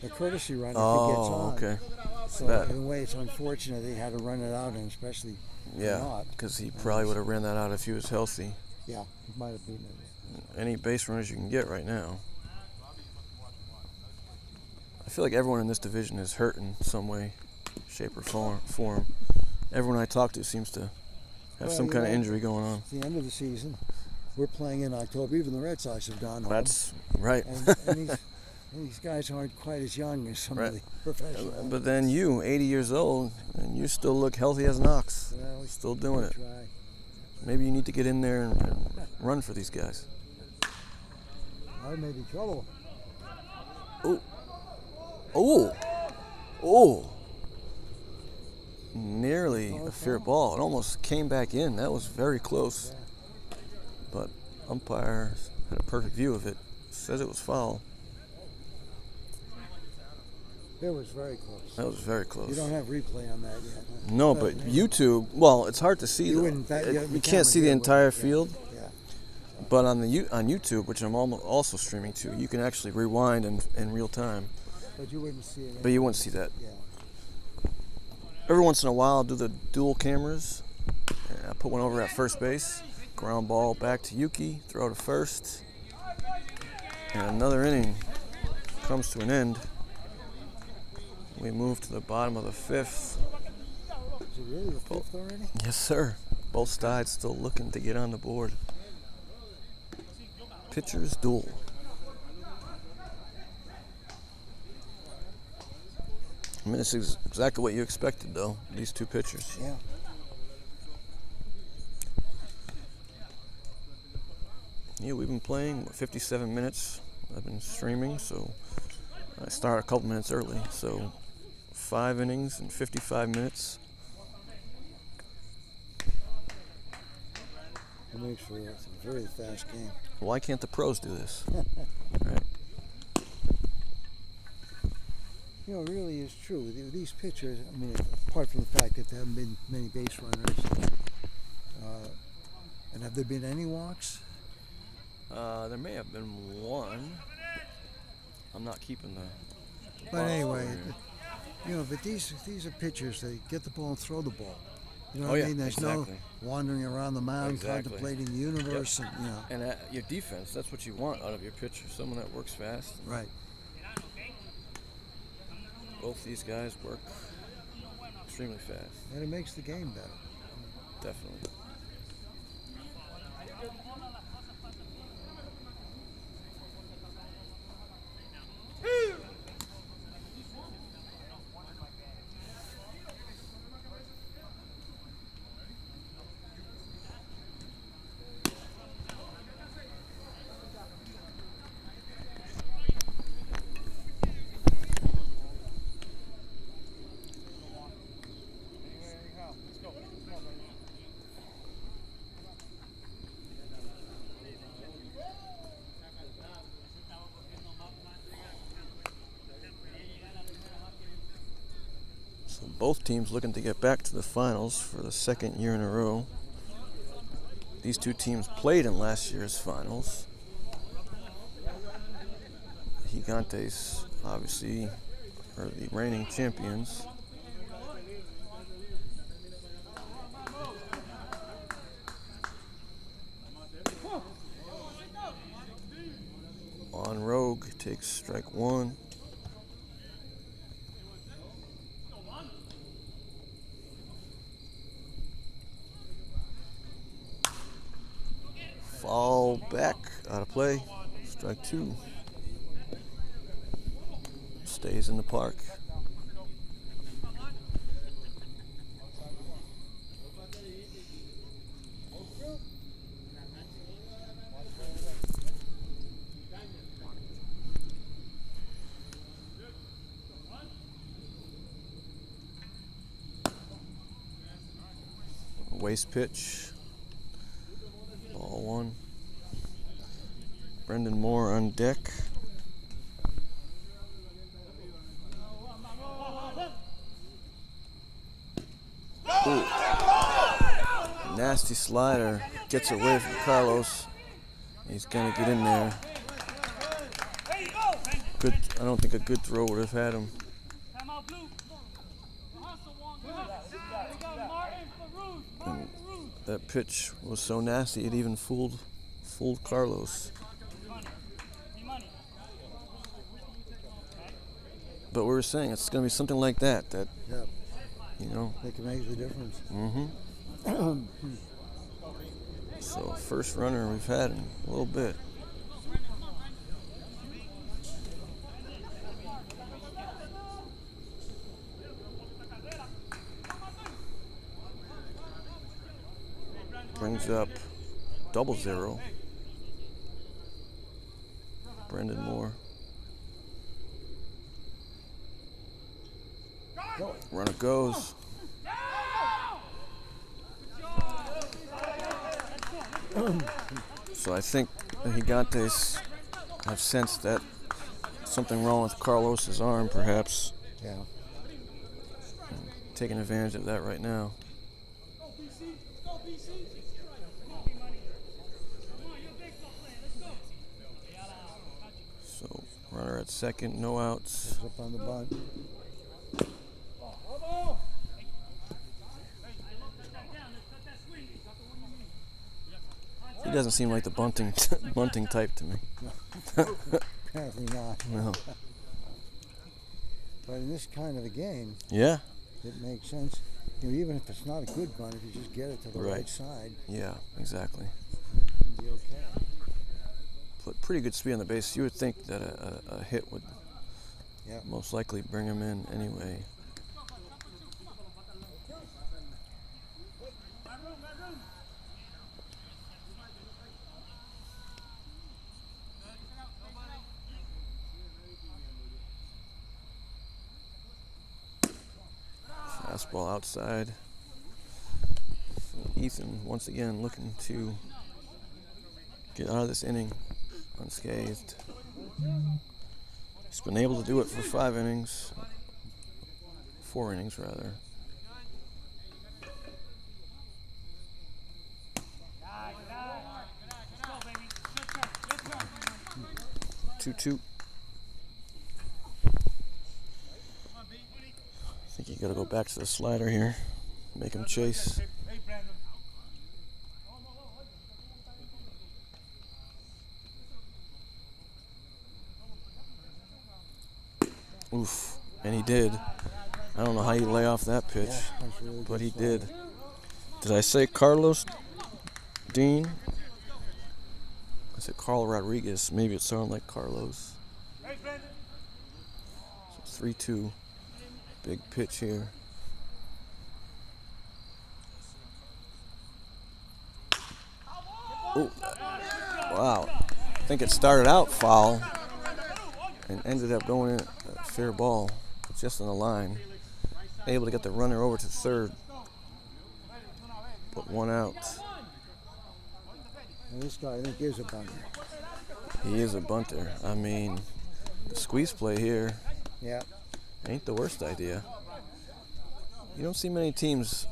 a courtesy runner. Oh, if he gets on. okay. So That- in a way, it's unfortunate they had to run it out, and especially Yeah, not. because he probably would have ran that out if he was healthy. Yeah, it might have been. Any base runners you can get right now. feel like everyone in this division is hurt in some way, shape, or form. Everyone I talk to seems to have some kind of injury going on. It's the end of the season. We're playing in October. Even the Red Sox have gone home. That's right. And these guys aren't quite as young as some of the professionals. But then you, 80 years old, and you still look healthy as an ox. Well, Still doing it. try. Maybe you need to get in there and run for these guys. I may be trouble. Oh! Nearly a fair ball. It almost came back in. That was very close. But umpire had a perfect view of it. Says it was foul. It was very close. That was very close. You don't have replay on that yet. Huh? No, but YouTube, well, it's hard to see. You can't see the entire field. Yeah. But on YouTube, which I'm also streaming to, you can actually rewind in real time. But you wouldn't see it. But you wouldn't see that. Yeah. Every once in a while, I'll do the dual cameras. I put one over at first base. Ground ball back to Yuki. Throw to first. And another inning comes to an end. We move to the bottom of the fifth. Is it really the fifth already? Yes, sir. Both sides still looking to get on the board. Pitchers duel. I mean, this is exactly what you expected, though. These two pitchers. Yeah. Yeah, we've been playing 57 minutes. I've been streaming, so I start a couple minutes early. So 5 innings and 55 minutes. It makes for a very fast game. Why can't the pros do this? Right. You know, it really is true. These pitchers, I mean, apart from the fact that there haven't been many base runners, and have there been any walks? There may have been one. I'm not keeping the. But anyway, you know, but these are pitchers. They get the ball and throw the ball. You know what I mean? There's no wandering around the mound contemplating the universe, and you know. And your defense, that's what you want out of your pitcher. Someone that works fast. Right. Both these guys work extremely fast. And it makes the game better. Definitely. So both teams looking to get back to the finals for the second year in a row. These two teams played in last year's finals. The Gigantes, obviously, are the reigning champions. On Rogue takes strike one. Fall back, out of play, strike two. Stays in the park. Waste pitch. Ball one. Brendan Moore on deck. Ooh. Nasty slider. Gets away from Carlos. He's gonna get in there. Good. I don't think a good throw would have had him. And that pitch was so nasty it even fooled Carlos. But we were saying it's going to be something like that. Yeah, You know. they can make the difference. Mm-hmm. So first runner we've had in a little bit. Brings up 0-0. Brendan Moore. Runner goes. So I think the Gigantes have sensed that something wrong with Carlos's arm, perhaps. Yeah. Taking advantage of that right now. So runner at second, no outs. Goes up on the bunt. He doesn't seem like the bunting bunting type to me. Apparently not. No. But in this kind of a game, Yeah. it makes sense. You know, even if it's not a good bunt, if you just get it to the right Right. side, Yeah, exactly. it'll be okay. Put pretty good speed on the base. You would think that a hit would Yeah. most likely bring him in anyway. Fastball outside. So Ethan once again looking to get out of this inning unscathed. He's been able to do it for 5 innings. 4 innings rather. 2-2. I think you gotta go back to the slider here. Make him chase. Oof. And he did. I don't know how you lay off that pitch, Yeah, that's really but good he stuff. did. Did I say Carlos Dean? I said Carl Rodriguez. Maybe it sounded like Carlos. So 3-2. Big pitch here. Oh, wow. I think it started out foul and ended up going in a fair ball, just on the line. Able to get the runner over to third. But 1 out. And this guy, I think, is a bunter. He is a bunter. I mean, the squeeze play here Yeah. ain't the worst idea. You don't see many teams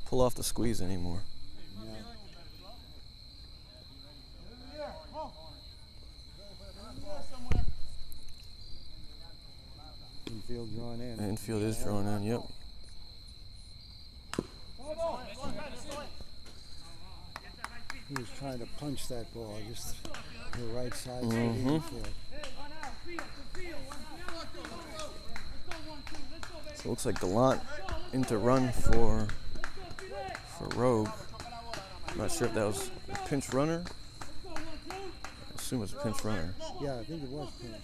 pull off the squeeze anymore. No. Infield drawn in. Infield is drawn in, yep. He was trying to punch that ball just the right side of the Mhm. infield. So it looks like Gallant into run for Rogue. I'm not sure if that was a pinch runner. I assume it was a pinch runner. Yeah, I think it was pinch.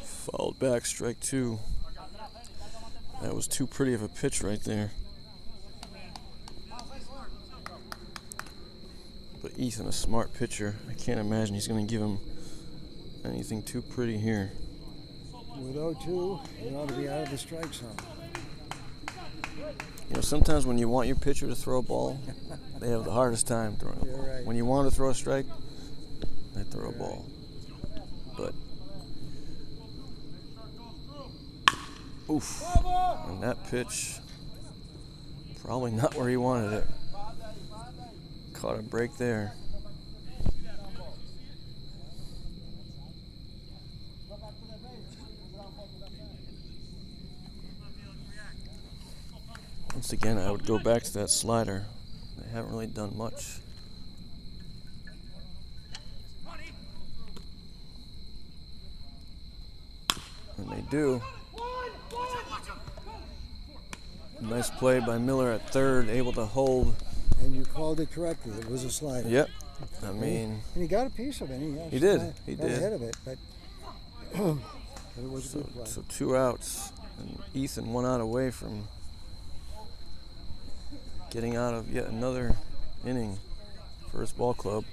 Fouled back, strike 2. That was too pretty of a pitch right there. But Ethan, a smart pitcher. I can't imagine he's going to give him anything too pretty here. With 0-2, you ought to be out of the strike zone. You know, sometimes when you want your pitcher to throw a ball, they have the hardest time throwing a You're ball. right. When you want to throw a strike, they throw a ball. But, oof. And that pitch, probably not where he wanted it. Caught a break there. Once again, I would go back to that slider. They haven't really done much. And they do. Nice play by Miller at third, able to hold. And you called it correctly. It was a slider. Yep. I mean, and he got a piece of it. He did. Got, He got did. ahead of it, but, but it was a good play. so 2 outs. And Ethan 1 out away from getting out of yet another inning for his ball club.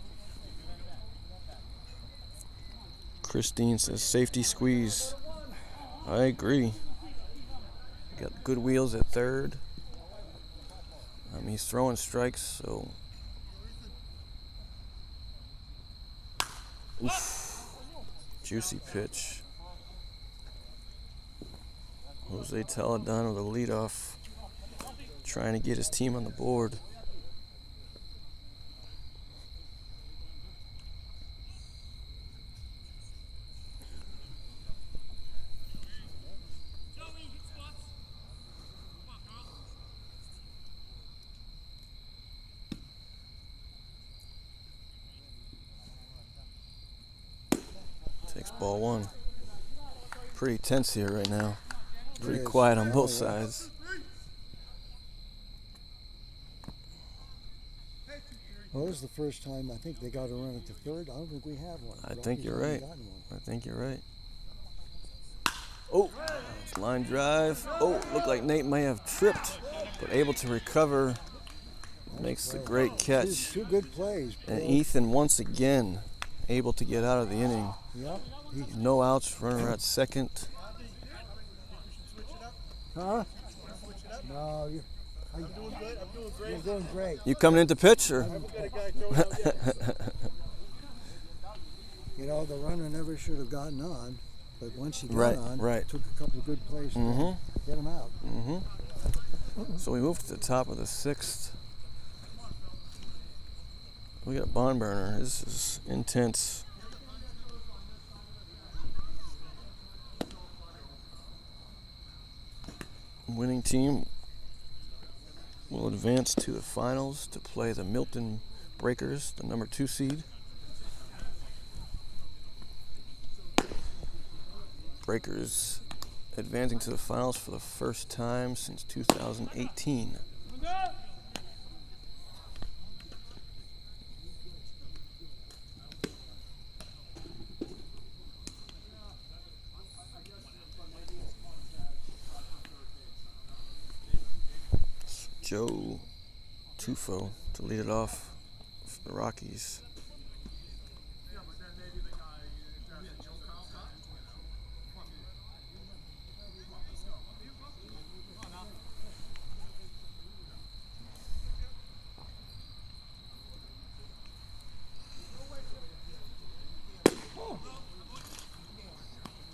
Christine says safety squeeze. I agree. Got good wheels at third. He's throwing strikes, so. Oof. Juicy pitch. Jose Toledano, the leadoff, trying to get his team on the board. Takes ball 1. Pretty tense here right now. Pretty quiet on both sides. Well, this is the first time I think they got a run at the third. I don't think we have one. I think you're Rockies right. haven't gotten one. I think you're right. Oh, it's line drive. Oh, looked like Nate may have tripped, but able to recover. Makes the great catch. Two good plays. And Bill. Ethan once again able to get out of the inning. Yep. No outs, runner at second. Huh? No, you're doing good. I'm doing great. You're doing great. You coming into pitch or? You know, the runner never should have gotten on, but once he got on, took a couple of good plays to get him out. So we move to the top of the 6th. We got Bonburner. This is intense. Winning team will advance to the finals to play the Milton Breakers, the number 2 seed. Breakers advancing to the finals for the first time since 2018. Joe Tufo to lead it off for the Rockies.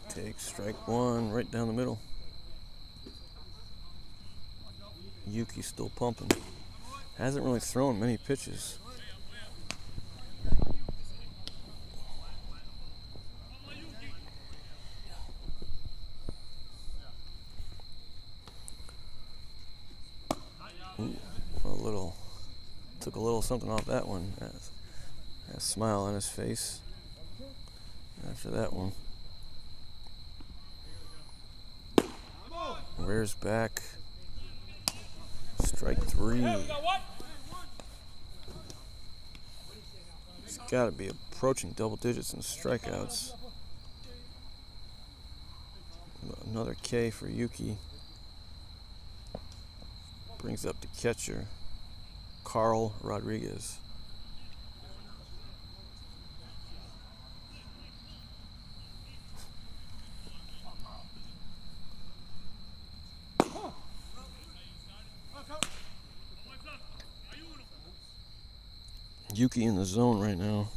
Take strike 1 right down the middle. Yuki's still pumping. Hasn't really thrown many pitches. Ooh, took a little something off that one. A smile on his face after that one. Rears back. Strike 3. He's got to be approaching double digits in strikeouts. Another K for Yuki. Brings up the catcher, Carl Rodriguez. Yuki in the zone right now.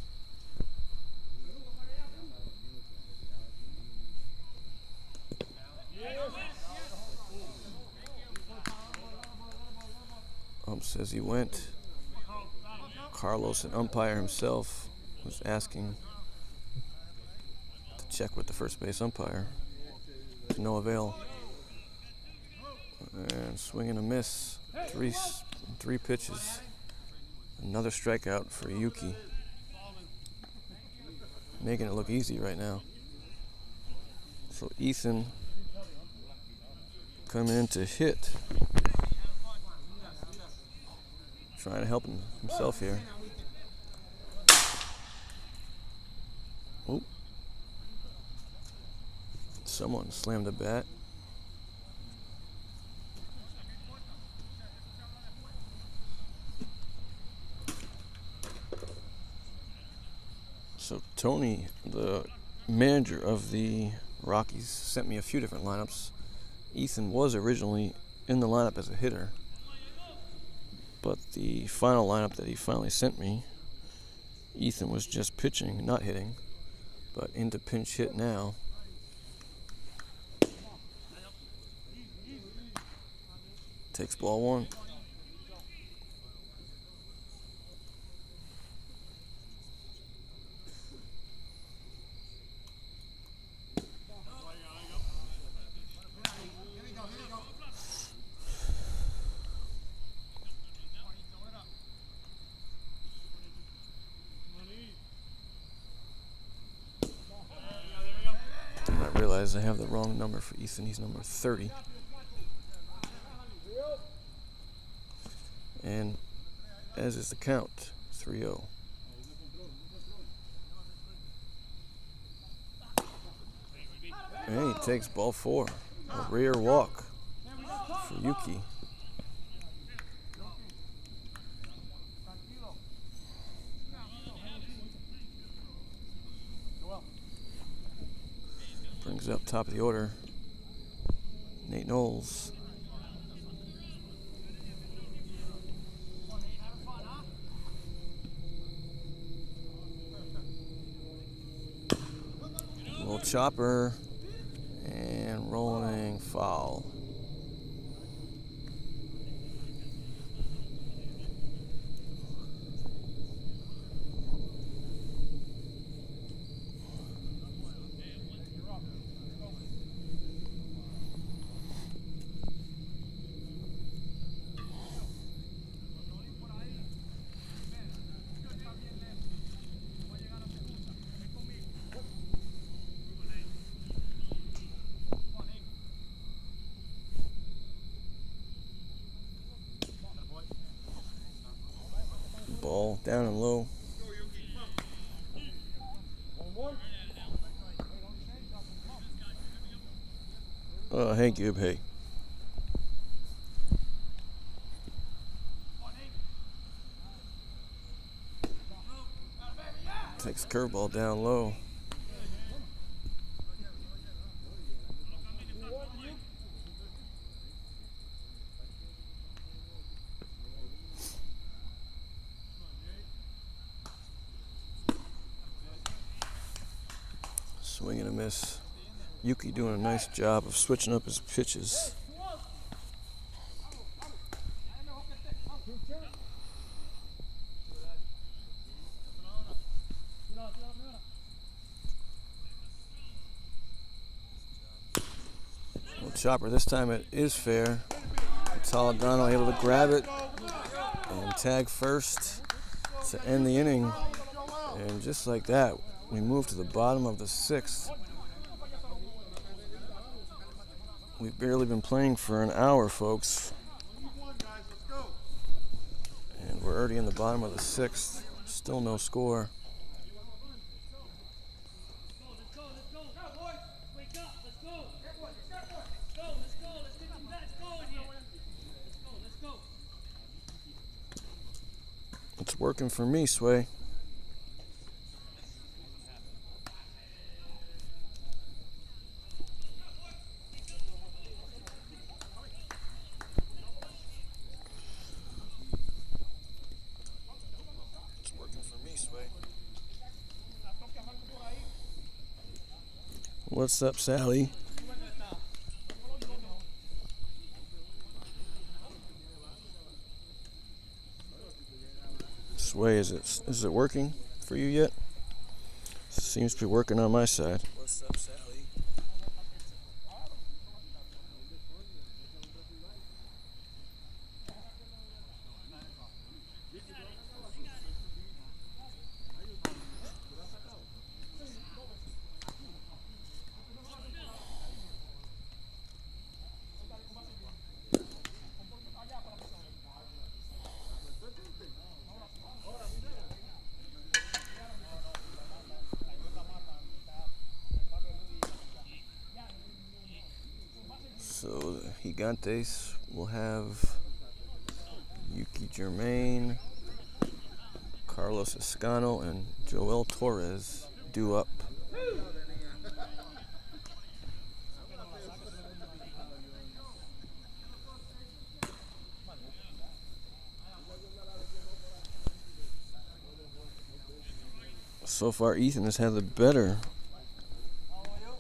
Says he went. Carlos, an umpire himself, was asking to check with the first base umpire. To no avail. And swing and a miss. Three pitches. Another strikeout for Yuki. Making it look easy right now. So Ethan coming in to hit. Trying to help himself here. Oh. Someone slammed a bat. So Tony, the manager of the Rockies, sent me a few different lineups. Ethan was originally in the lineup as a hitter, but the final lineup that he finally sent me, Ethan was just pitching, not hitting, but into pinch hit now. Takes ball one. I realize I have the wrong number for Ethan. He's number 30. And as is the count, 3-0. And he takes ball four. A rare walk for Yuki. Brings up top of the order, Nate Knowles. Little chopper and rolling foul. Ball down and low. Hey, Gib, hey. Takes curveball down low. Swing and a miss. Yuki doing a nice job of switching up his pitches. Well, chopper, this time it is fair. Toledano able to grab it and tag first to end the inning. And just like that, we move to the bottom of the sixth. We've barely been playing for an hour, folks. And we're already in the bottom of the sixth. Still no score. It's working for me, Sway. What's up, Sally? Sway, is it working for you yet? Seems to be working on my side. What's up, Sally? Gigantes will have Yuki Germain, Carlos Escano, and Joel Torres due up. So far, Ethan has had the better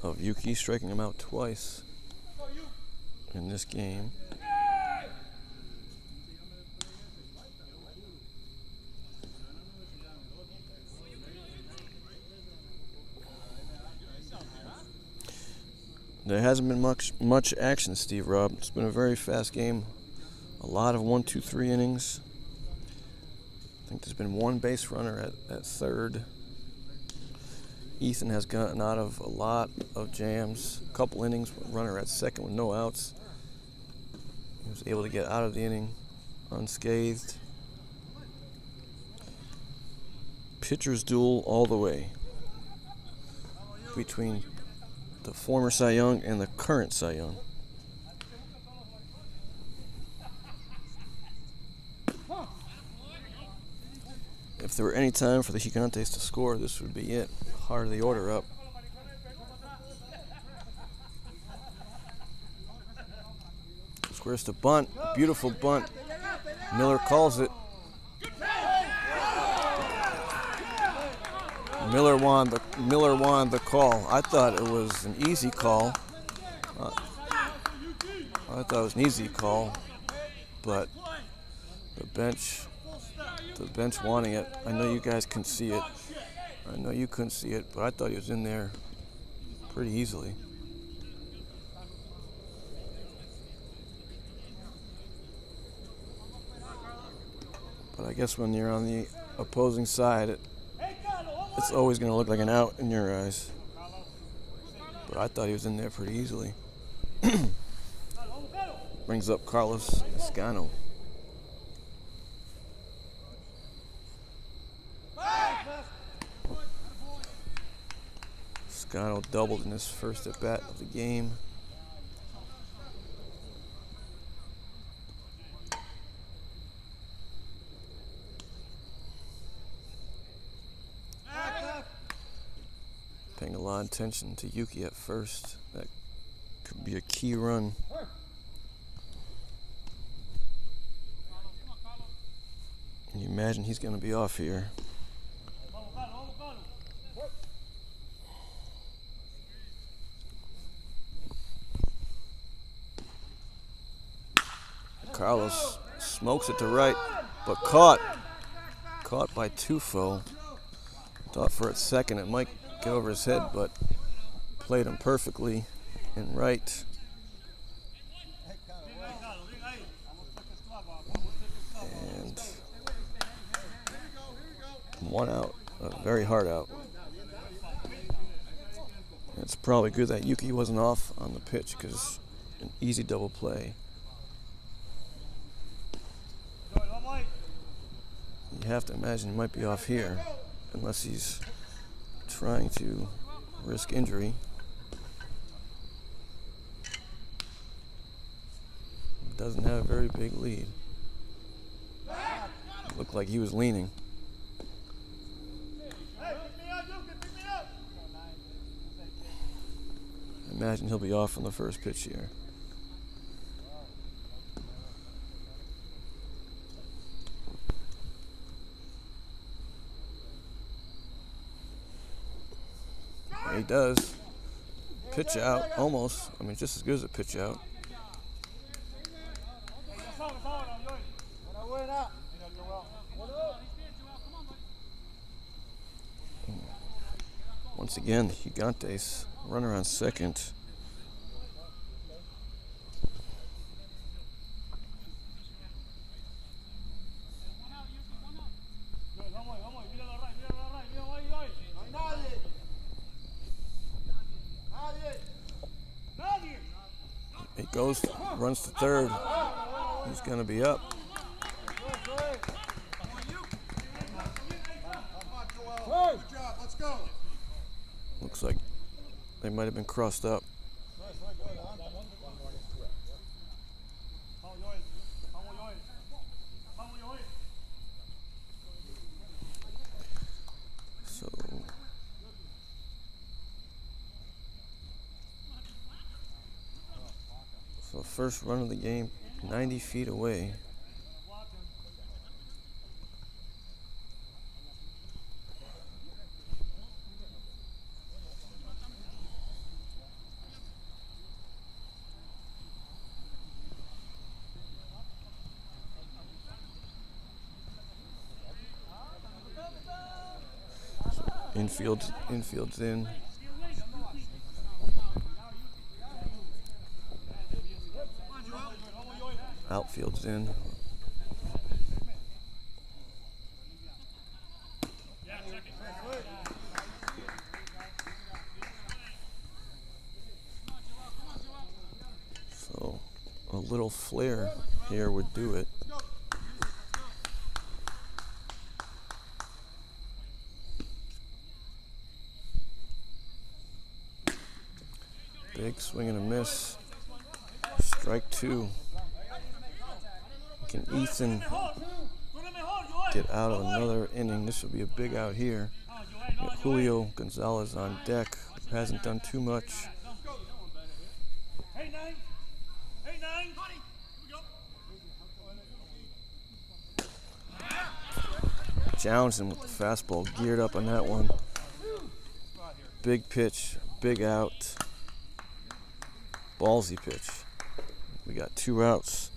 of Yuki, striking him out twice in this game. There hasn't been much action, Steve Robb. It's been a very fast game. A lot of 1, 2, 3 innings. I think there's been one base runner at third. Ethan has gotten out of a lot of jams. A couple innings, runner at second with no outs. He was able to get out of the inning unscathed. Pitcher's duel all the way between the former Cy Young and the current Cy Young. If there were any time for the Gigantes to score, this would be it. Heart of the order up. Squares to bunt. Beautiful bunt. Miller calls it. Miller won the call. I thought it was an easy call. But the bench wanting it. I know you guys can see it. I know you couldn't see it, but I thought he was in there pretty easily. But I guess when you're on the opposing side, it's always going to look like an out in your eyes. But I thought he was in there pretty easily. Brings up Carlos Escano. Escano doubled in his first at bat of the game. Paying a lot of attention to Yuki at first. That could be a key run. Can you imagine he's going to be off here? Carlos smokes it to right, but caught by Tufo. Thought for a second it might get over his head, but played him perfectly in right. And one out, a very hard out. It's probably good that Yuki wasn't off on the pitch because an easy double play. You have to imagine he might be off here unless he's trying to risk injury. Doesn't have a very big lead. Looked like he was leaning. Imagine he'll be off on the first pitch here. He does. Pitch out, almost. I mean, just as good as a pitch out. Once again, Gigantes, runner on second. He goes, runs to third. He's going to be up. Good job, let's go. Looks like they might have been crossed up. So first run of the game, 90 feet away. Infield's in. Outfield's in. So a little flare here would do it. Big swing and a miss. Strike two. Can Ethan get out of another inning? This would be a big out here. Got Julio Gonzalez on deck. Hasn't done too much. Challenged him with the fastball. Geared up on that one. Big pitch. Big out. Ballsy pitch. We got 2 outs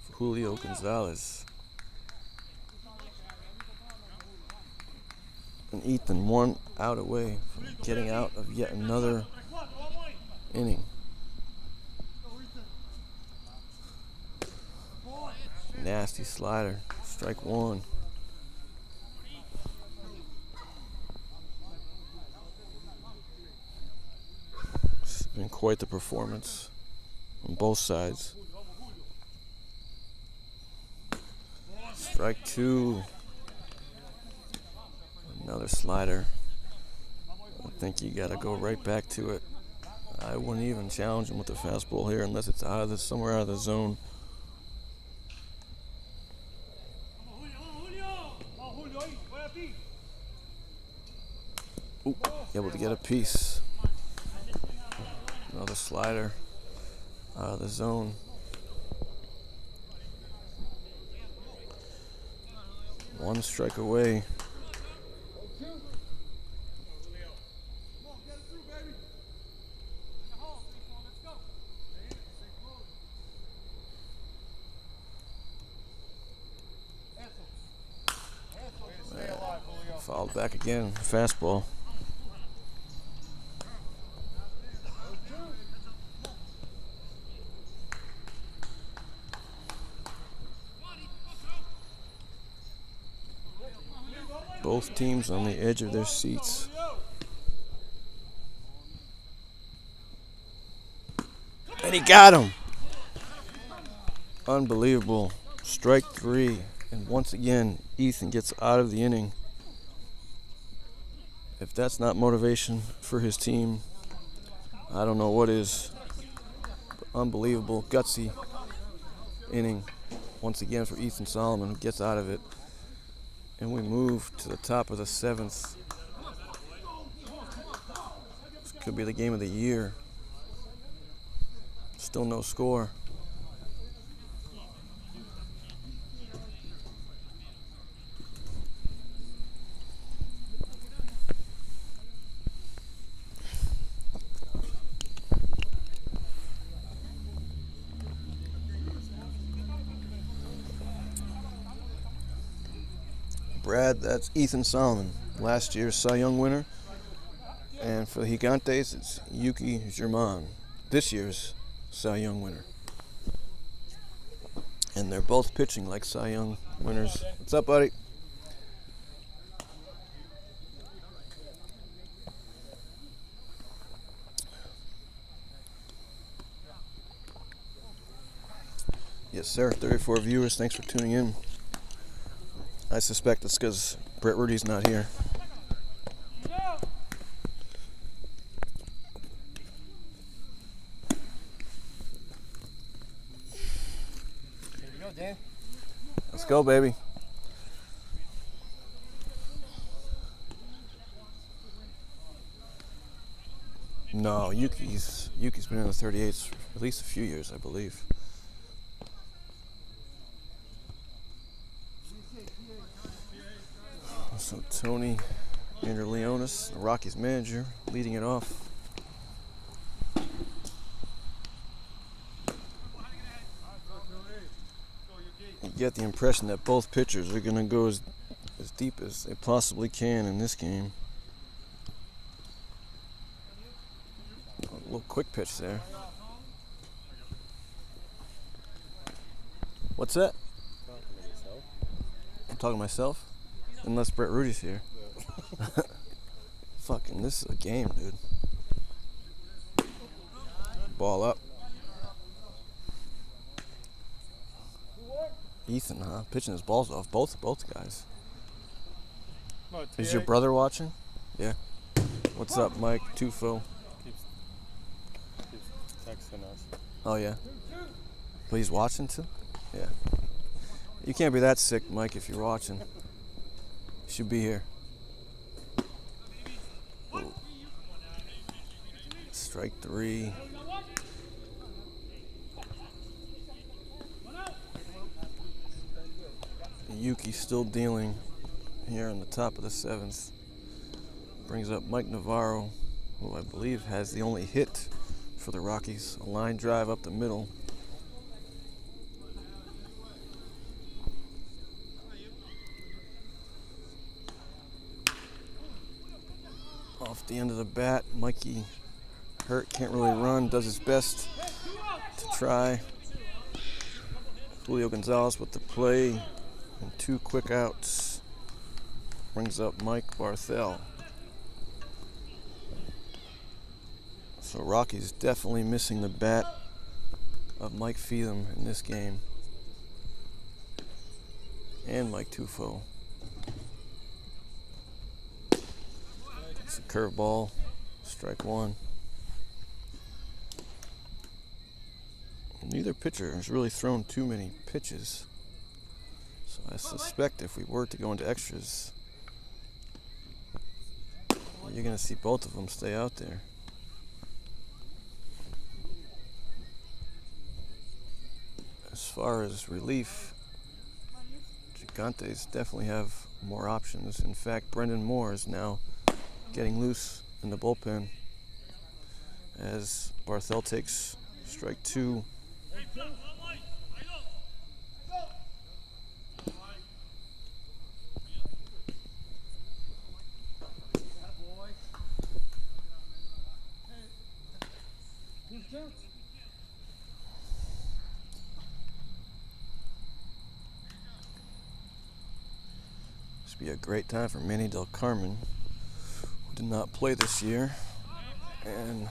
for Julio Gonzalez. And Ethan 1 out away from getting out of yet another inning. Nasty slider. Strike 1. It's been quite the performance on both sides. Strike 2. Another slider. I think you got to go right back to it. I wouldn't even challenge him with the fastball here unless it's somewhere out of the zone. Ooh, able to get a piece. Another slider out of the zone. One strike away. Fouled back again. Fastball. Both teams on the edge of their seats. And he got him. Unbelievable. Strike 3. And once again, Ethan gets out of the inning. If that's not motivation for his team, I don't know what is. But unbelievable, gutsy inning once again for Ethan Solomon, who gets out of it. And we move to the top of the 7th. This could be the game of the year. Still no score. Brad, that's Ethan Solomon, last year's Cy Young winner. And for the Gigantes, it's Yuki German, this year's Cy Young winner. And they're both pitching like Cy Young winners. What's up, buddy? Yes, sir. 34 viewers. Thanks for tuning in. I suspect it's because Brett Rudy's not here. Here we go, Dan. Let's go, baby. No, Yuki's been in the 38s for at least a few years, I believe. So Tony Anderleonis, the Rockies manager, leading it off. You get the impression that both pitchers are going to go as deep as they possibly can in this game. A little quick pitch there. What's that? I'm talking to myself? Unless Brett Rudy's here. Fucking, this is a game, dude. Ball up. Ethan, huh? Pitching his balls off. Both guys. Is your brother watching? Yeah. What's up, Mike? Tufo. Keeps texting us. Oh, yeah. But he's watching too? Yeah. You can't be that sick, Mike, if you're watching. You should be here. Ooh. Strike 3. Yuki still dealing here on the top of the 7th. Brings up Mike Navarro, who I believe has the only hit for the Rockies. A line drive up the middle. Off the end of the bat, Mikey hurt, can't really run, does his best to try. Julio Gonzalez with the play and 2 quick outs. Brings up Mike Barthel. So Rocky's definitely missing the bat of Mike Feetham in this game. And Mike Tufo. It's a curveball, strike 1. Neither pitcher has really thrown too many pitches. So I suspect if we were to go into extras, you're going to see both of them stay out there. As far as relief, Gigantes definitely have more options. In fact, Brendan Moore is now getting loose in the bullpen as Barthel takes strike 2. This would be a great time for Manny Del Carmen, who did not play this year. And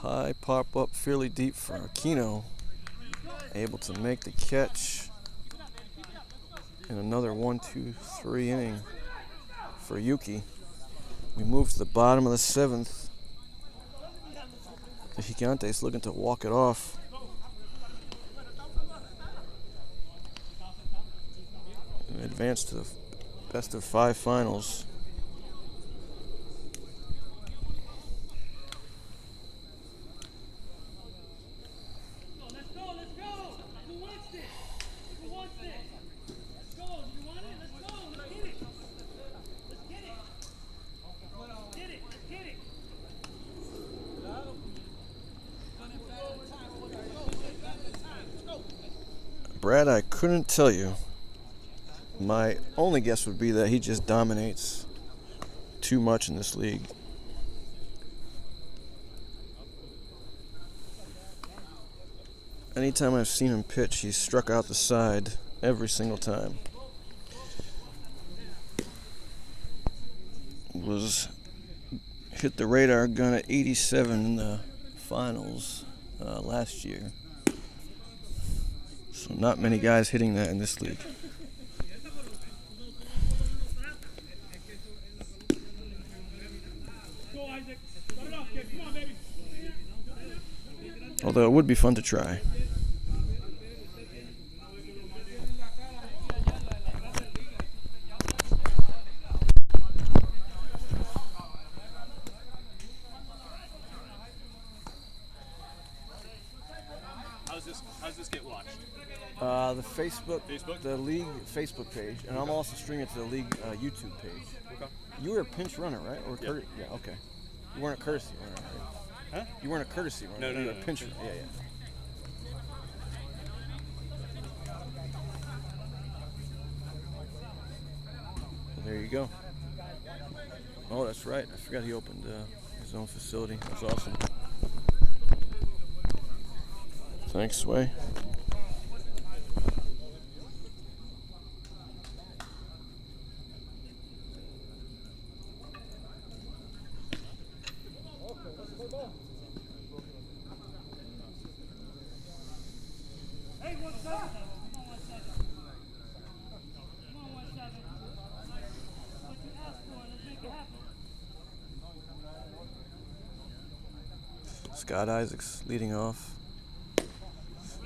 high pop up fairly deep for Aquino, able to make the catch. And another 1-2-3 inning for Yuki. We move to the bottom of the 7th. The Gigantes looking to walk it off. And advance to the best of 5 finals. Brad, I couldn't tell you. My only guess would be that he just dominates too much in this league. Anytime I've seen him pitch, he's struck out the side every single time. Was hit the radar gun at 87 in the finals last year. So not many guys hitting that in this league. Although it would be fun to try. How's this get watched? The Facebook, Facebook? the league Facebook page, and I'm also streaming it to the league YouTube page. Okay. You were a pinch runner, right? Or yeah, okay. You weren't a courtesy runner, right? Huh? You weren't a courtesy runner. No, you were no. a pinch runner. Yeah, yeah. Well, there you go. Oh, that's right. I forgot he opened his own facility. That's awesome. Thanks, Sway. Scott Isaacs leading off.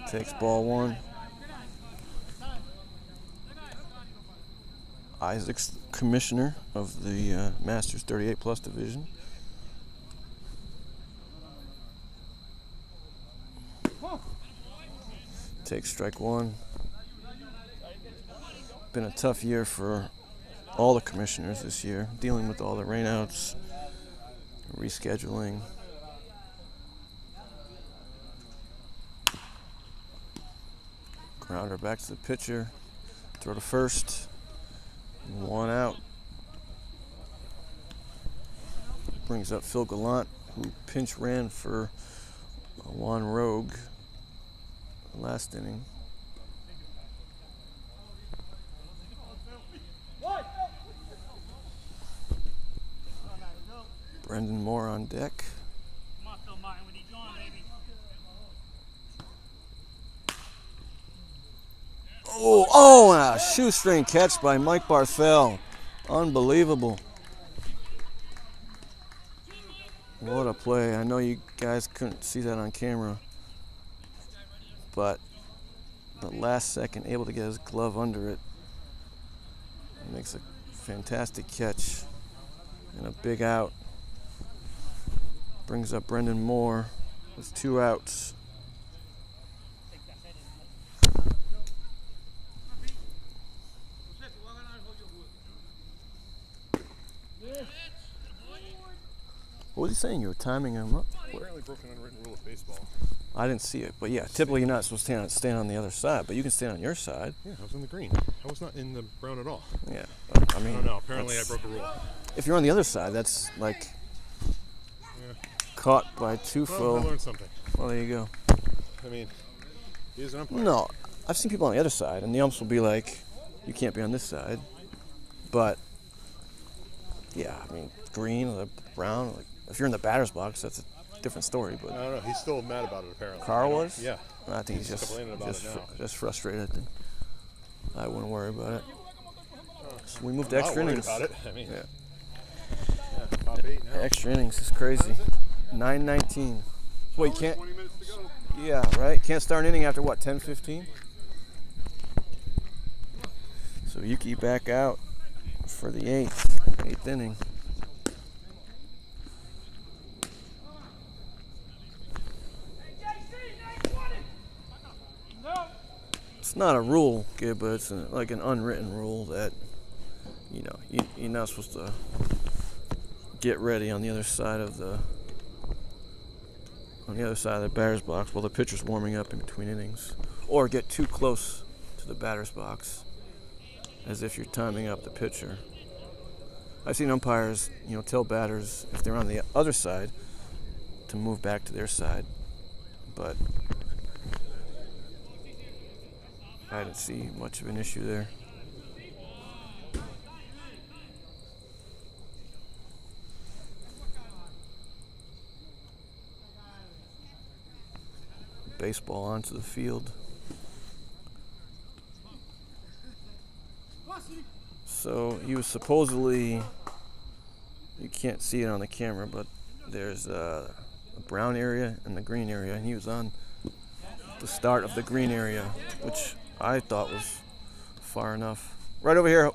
Takes ball one. Isaacs, commissioner of the Masters 38 Plus division. Takes strike one. Been a tough year for all the commissioners this year, dealing with all the rainouts, rescheduling. Grounder back to the pitcher. Throw to first. One out. Brings up Phil Gallant, who pinch ran for Juan Rogue last inning. Brendan Moore on deck. Oh, and a shoestring catch by Mike Barthel. Unbelievable. What a play. I know you guys couldn't see that on camera, but the last second, able to get his glove under it. He makes a fantastic catch and a big out. Brings up Brendan Moore with 2 outs. What was he saying? You were timing him up? Apparently broken unwritten rule of baseball. I didn't see it, but yeah, typically you're not supposed to stand on the other side, but you can stand on your side. Yeah, I was in the green. I was not in the brown at all. Yeah, but, I mean, I don't know. Apparently I broke a rule. If you're on the other side, that's like caught by Tufo. Well, I learned something. Well, there you go. I mean, he's an umpire. No, I've seen people on the other side, and the umps will be like, you can't be on this side. But, yeah, I mean, green or brown, like, if you're in the batter's box, that's a different story. But I don't know. He's still mad about it, apparently. Carl was? Yeah. I think he's just complaining about it now. just frustrated. I think. I wouldn't worry about it. So we moved to I'm not extra worried innings. about it. I mean, Yeah. top 8 now. Extra innings is crazy. 9:19. Well, you can't. 20 minutes to go. Yeah, right. Can't start an inning after what? 10:15. So Yuki back out for the eighth inning. It's not a rule, Gib, but it's like an unwritten rule that, you know, you're not supposed to get ready on the other side of the batter's box while the pitcher's warming up in between innings, or get too close to the batter's box as if you're timing up the pitcher. I've seen umpires, tell batters if they're on the other side to move back to their side, but I didn't see much of an issue there. Baseball onto the field. So he was supposedly, you can't see it on the camera, but there's a brown area and the green area, and he was on the start of the green area, which I thought was far enough. Right over here.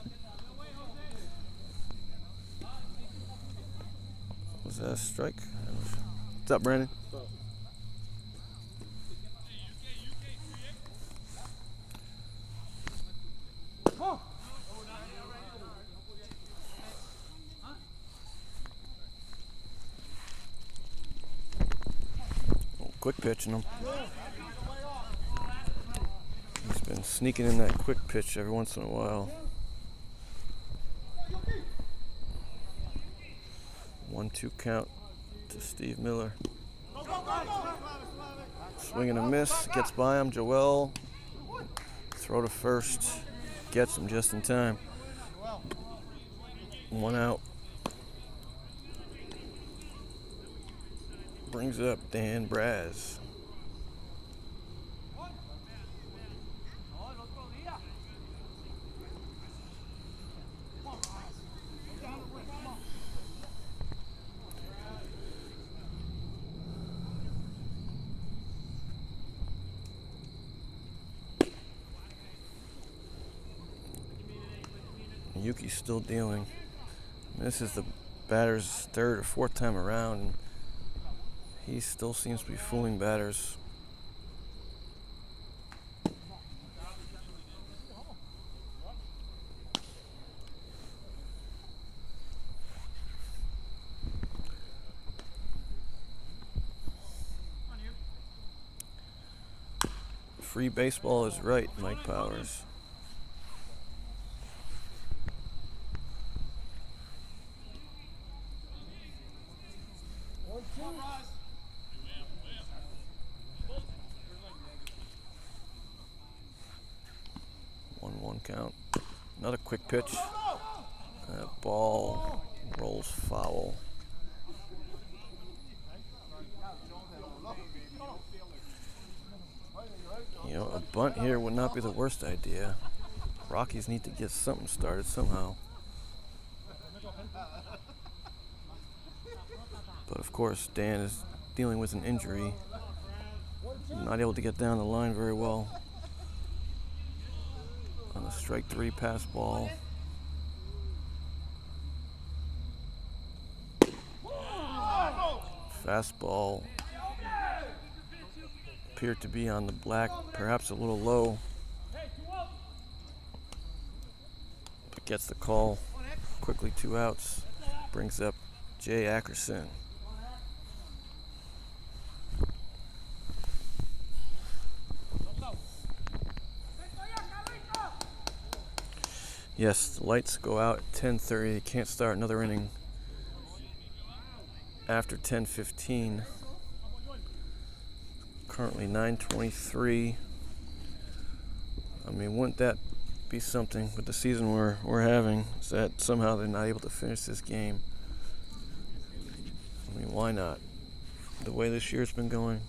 Was that a strike? What's up, Brandon? Quick pitching him. He's been sneaking in that quick pitch every once in a while. 1-2 count to Steve Miller. Swing and a miss, gets by him. Joel, throw to first, gets him just in time. 1 out. Brings up Dan Braz. Yuki's still dealing. This is the batter's 3rd or 4th time around, and he still seems to be fooling batters. Free baseball is right, Mike Powers. Count. Another quick pitch. That ball rolls foul. You know, a bunt here would not be the worst idea. Rockies need to get something started somehow. But of course, Dan is dealing with an injury. Not able to get down the line very well. On a strike 3 pass ball. Fastball appeared to be on the black, perhaps a little low. But gets the call. Quickly 2 outs. Brings up Jay Ackerson. Yes, the lights go out at 10:30. You can't start another inning after 10:15. Currently 9:23. I mean, wouldn't that be something with the season we're having? Is that somehow they're not able to finish this game? I mean, why not? The way this year's been going.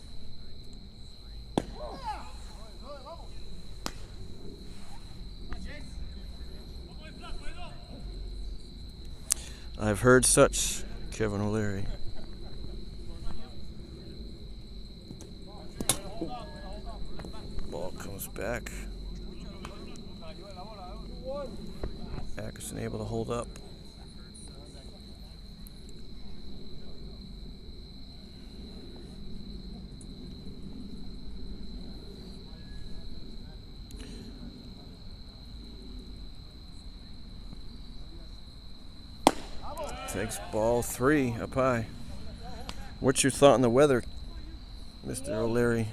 I've heard such, Kevin O'Leary. Ball comes back. Ackerson able to hold up. Takes ball 3 up high. What's your thought on the weather, Mr. O'Leary?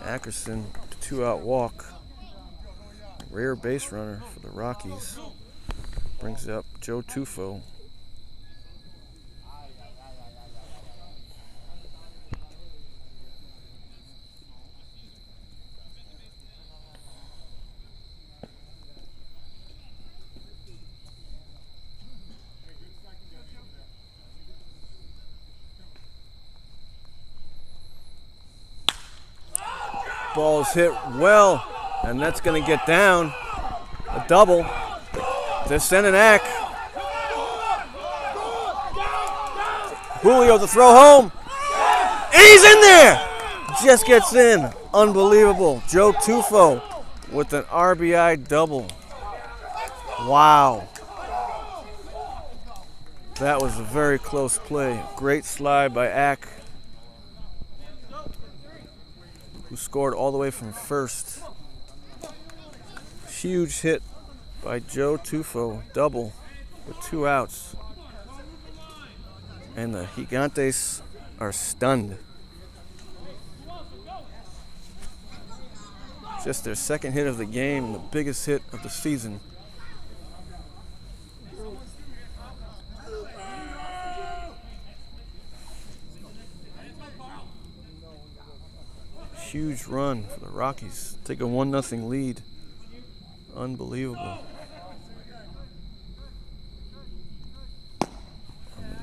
Ackerson, 2-out walk. Rare base runner for the Rockies. Brings up Joe Tufo. Ball is hit well, and that's going to get down. A double to Senenak. Julio to throw home. And he's in there! Just gets in. Unbelievable. Joe Tufo with an RBI double. Wow. That was a very close play. Great slide by Ack, who scored all the way from first. Huge hit by Joe Tufo, double with 2 outs. And the Gigantes are stunned. Just their second hit of the game, the biggest hit of the season. Huge run for the Rockies. Take a 1-0 lead. Unbelievable.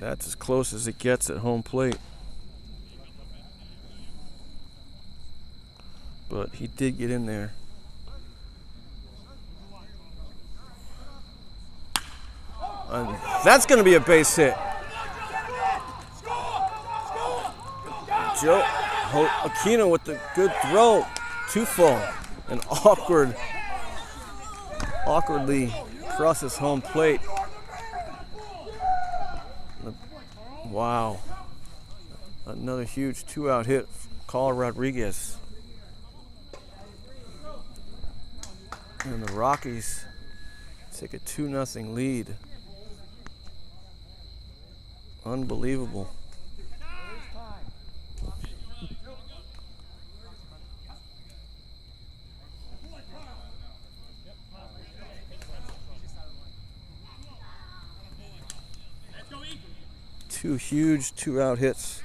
That's as close as it gets at home plate. But he did get in there. And that's going to be a base hit. Joe Aquino with the good throw. Tufo. An awkwardly crosses home plate. Wow. Another huge 2-out hit from Carl Rodriguez. And the Rockies take a 2-0 lead. Unbelievable. Two huge 2-out hits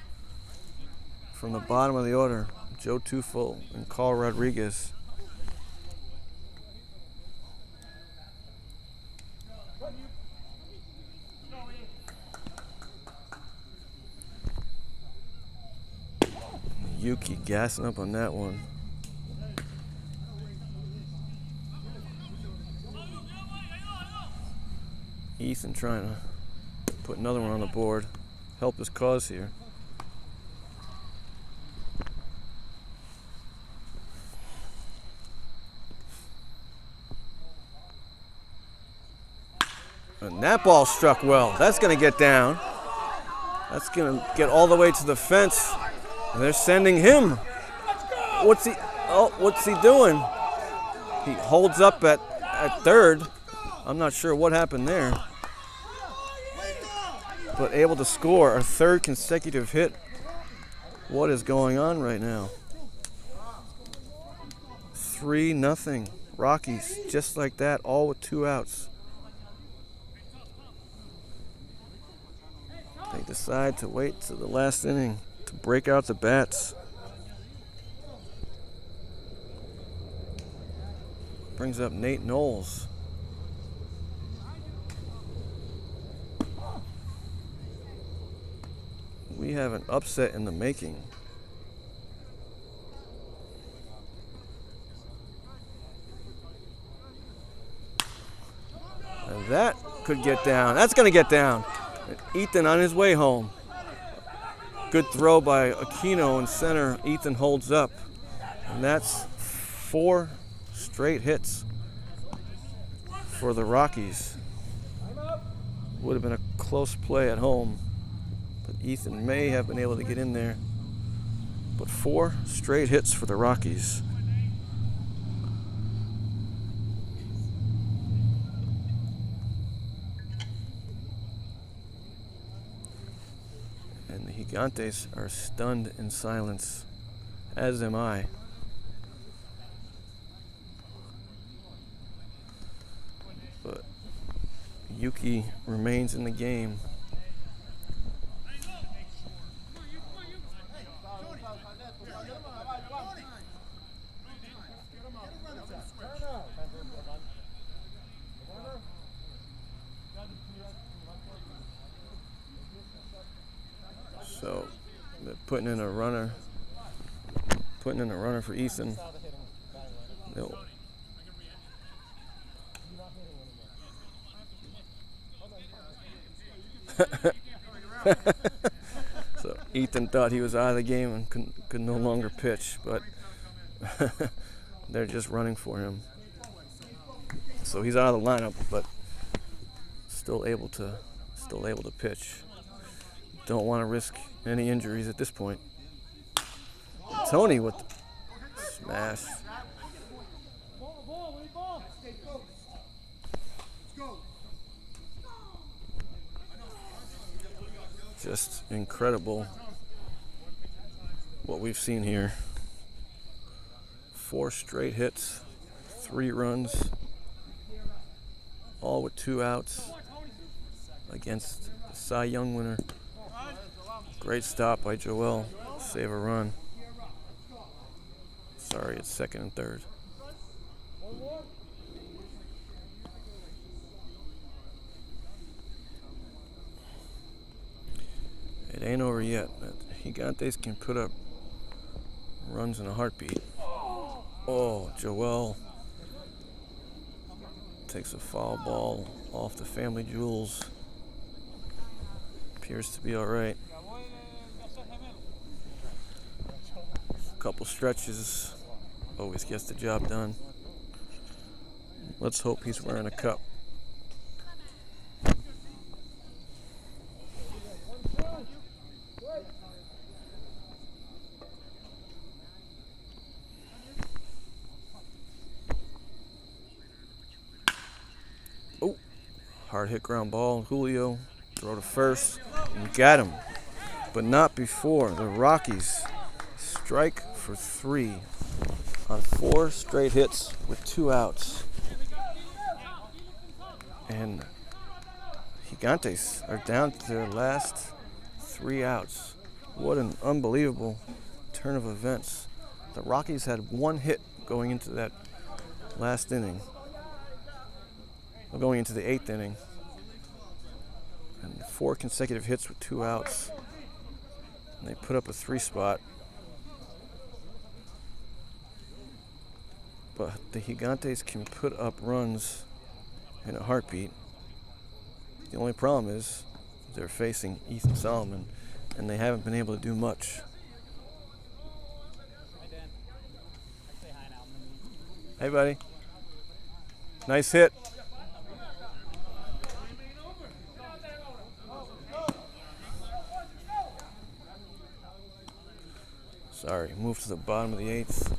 from the bottom of the order. Joe Tufo and Carl Rodriguez. Yuki gassing up on that one. Ethan trying to put another one on the board. Help his cause here. And that ball struck well. That's going to get down. That's going to get all the way to the fence. And they're sending him. What's he doing? He holds up at third. I'm not sure what happened there. But able to score a third consecutive hit. What is going on right now? 3-0 Rockies, just like that, all with 2 outs. They decide to wait to the last inning to break out the bats. Brings up Nate Knowles. We have an upset in the making. And that could get down. That's going to get down. Ethan on his way home. Good throw by Aquino in center. Ethan holds up. And that's 4 straight hits for the Rockies. Would have been a close play at home. But Ethan may have been able to get in there. But 4 straight hits for the Rockies. And the Gigantes are stunned in silence, as am I. But Yuki remains in the game. So they're putting in a runner for Ethan. They'll So Ethan thought he was out of the game and could no longer pitch, but they're just running for him. So he's out of the lineup, but still able to Still able to pitch. Don't want to risk any injuries at this point. Tony with the smash. Just incredible what we've seen here. 4 straight hits, 3 runs, all with 2 outs against the Cy Young winner. Great stop by Joel, save a run. Sorry, it's 2nd and 3rd. It ain't over yet. Gigantes can put up runs in a heartbeat. Oh, Joel takes a foul ball off the family jewels. Appears to be all right. A couple stretches, always gets the job done. Let's hope he's wearing a cup. Oh, hard hit ground ball. Julio, throw to first, and got him. But not before the Rockies strike for 3 on 4 straight hits with 2 outs. And Gigantes are down to their last 3 outs. What an unbelievable turn of events. The Rockies had 1 hit going into that last inning. Going into the 8th inning. And 4 consecutive hits with 2 outs. And they put up a 3 spot. But the Gigantes can put up runs in a heartbeat. The only problem is they're facing Ethan Solomon, and they haven't been able to do much. Hey, buddy. Nice hit. Sorry, move to the bottom of the 8th.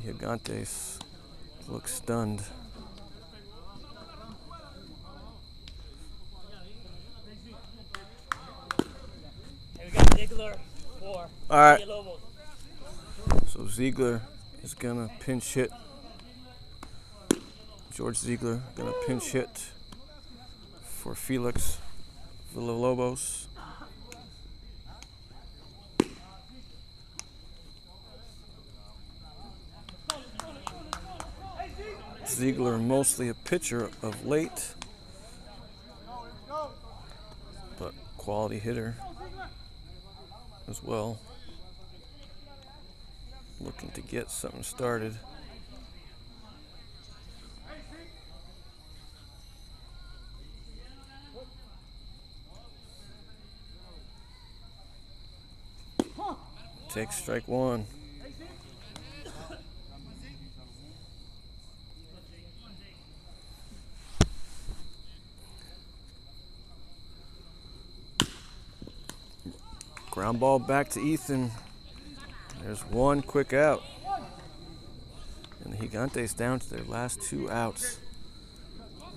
The Gigantes look stunned. Hey, we got Ziegler for All right. Lobos. So Ziegler is gonna pinch hit. George Ziegler gonna pinch hit for Felix Villalobos. Ziegler mostly a pitcher of late, but quality hitter as well. Looking to get something started. Takes strike 1. Ground ball back to Ethan. There's 1 quick out. And the Gigantes down to their last 2 outs.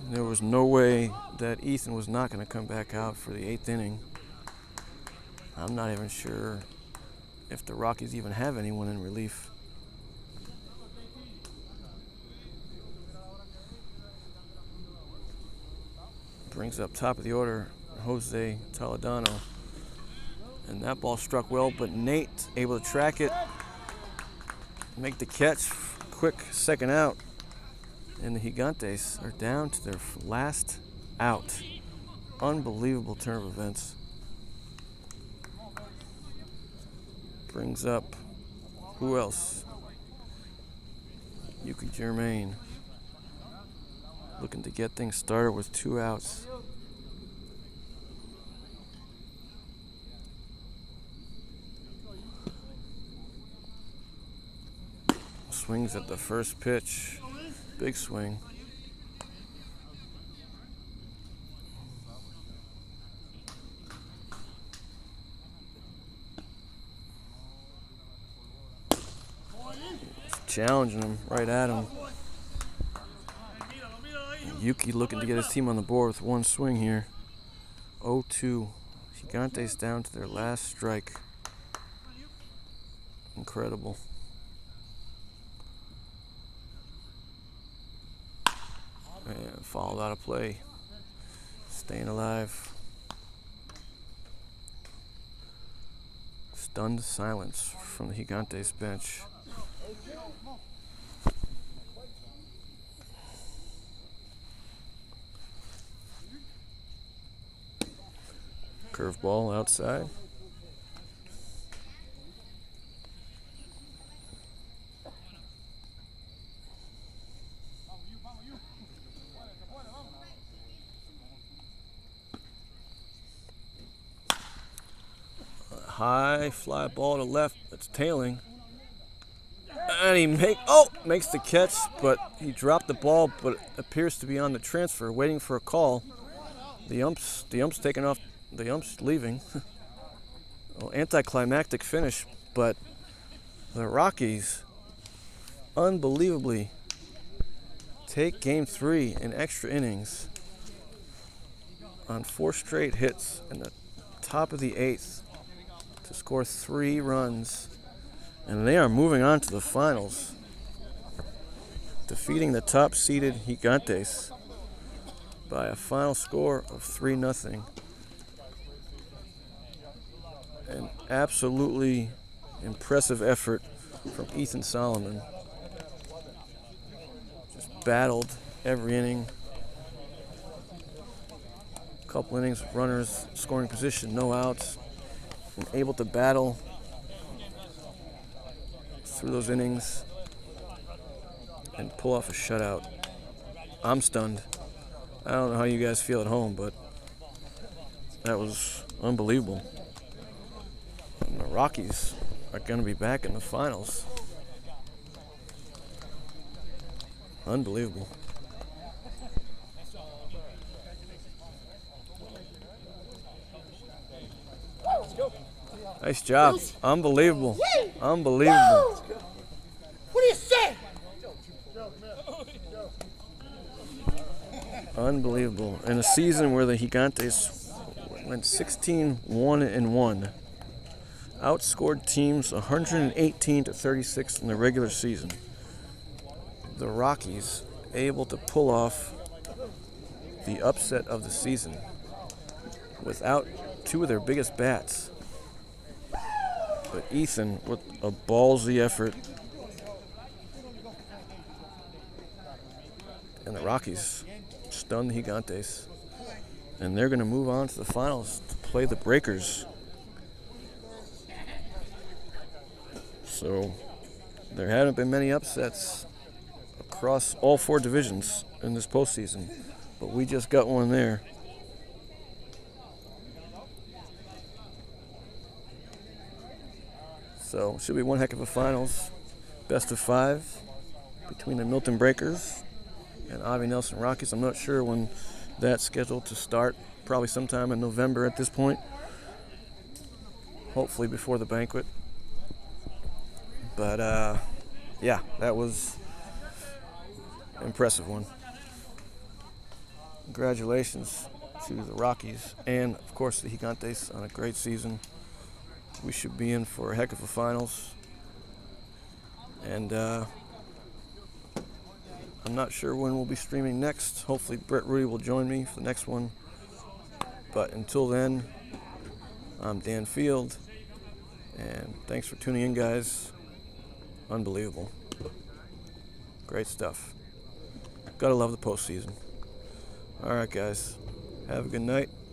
And there was no way that Ethan was not going to come back out for the 8th inning. I'm not even sure if the Rockies even have anyone in relief. Brings up top of the order, Jose Toledano. And that ball struck well, but Nate able to track it, make the catch, quick 2nd out. And the Gigantes are down to their last out. Unbelievable turn of events. Brings up, who else? Yuki Germain. Looking to get things started with 2 outs. Swings at the first pitch. Big swing. challenging him right at him. Yuki looking to get his team on the board with one swing here. 0-2. Gigantes down to their last strike. Incredible. And fouled out of play. Staying alive. Stunned silence from the Gigantes bench. Curveball outside. High fly ball to left. That's tailing. And he makes the catch, but he dropped the ball, but it appears to be on the transfer, waiting for a call. The ump's taking off. The ump's leaving. Well, anticlimactic finish, but the Rockies unbelievably take game 3 in extra innings on 4 straight hits in the top of the 8th to score 3 runs, and they are moving on to the finals, defeating the top-seeded Gigantes by a final score of 3-0. An absolutely impressive effort from Ethan Solomon. Just battled every inning. A couple innings with runners scoring position, no outs. And able to battle through those innings and pull off a shutout. I'm stunned. I don't know how you guys feel at home, but that was unbelievable. And the Rockies are going to be back in the finals. Unbelievable. Nice job. Unbelievable. Unbelievable. What do you say? Unbelievable. In a season where the Gigantes went 16-1-1, outscored teams 118-36 in the regular season. The Rockies able to pull off the upset of the season without 2 of their biggest bats. But Ethan with a ballsy effort. And the Rockies stunned the Gigantes. And they're going to move on to the finals to play the Breakers. So there haven't been many upsets across all 4 divisions in this postseason. But we just got one there. So should be one heck of a finals. Best of 5 between the Milton Breakers and Avi Nelson Rockies. I'm not sure when that's scheduled to start. Probably sometime in November at this point. Hopefully before the banquet. But yeah, that was an impressive one. Congratulations to the Rockies and of course the Gigantes on a great season. We should be in for a heck of a finals. And I'm not sure when we'll be streaming next. Hopefully Brett Rudy will join me for the next one. But until then, I'm Dan Field. And thanks for tuning in, guys. Unbelievable. Great stuff. Gotta love the postseason. All right, guys. Have a good night.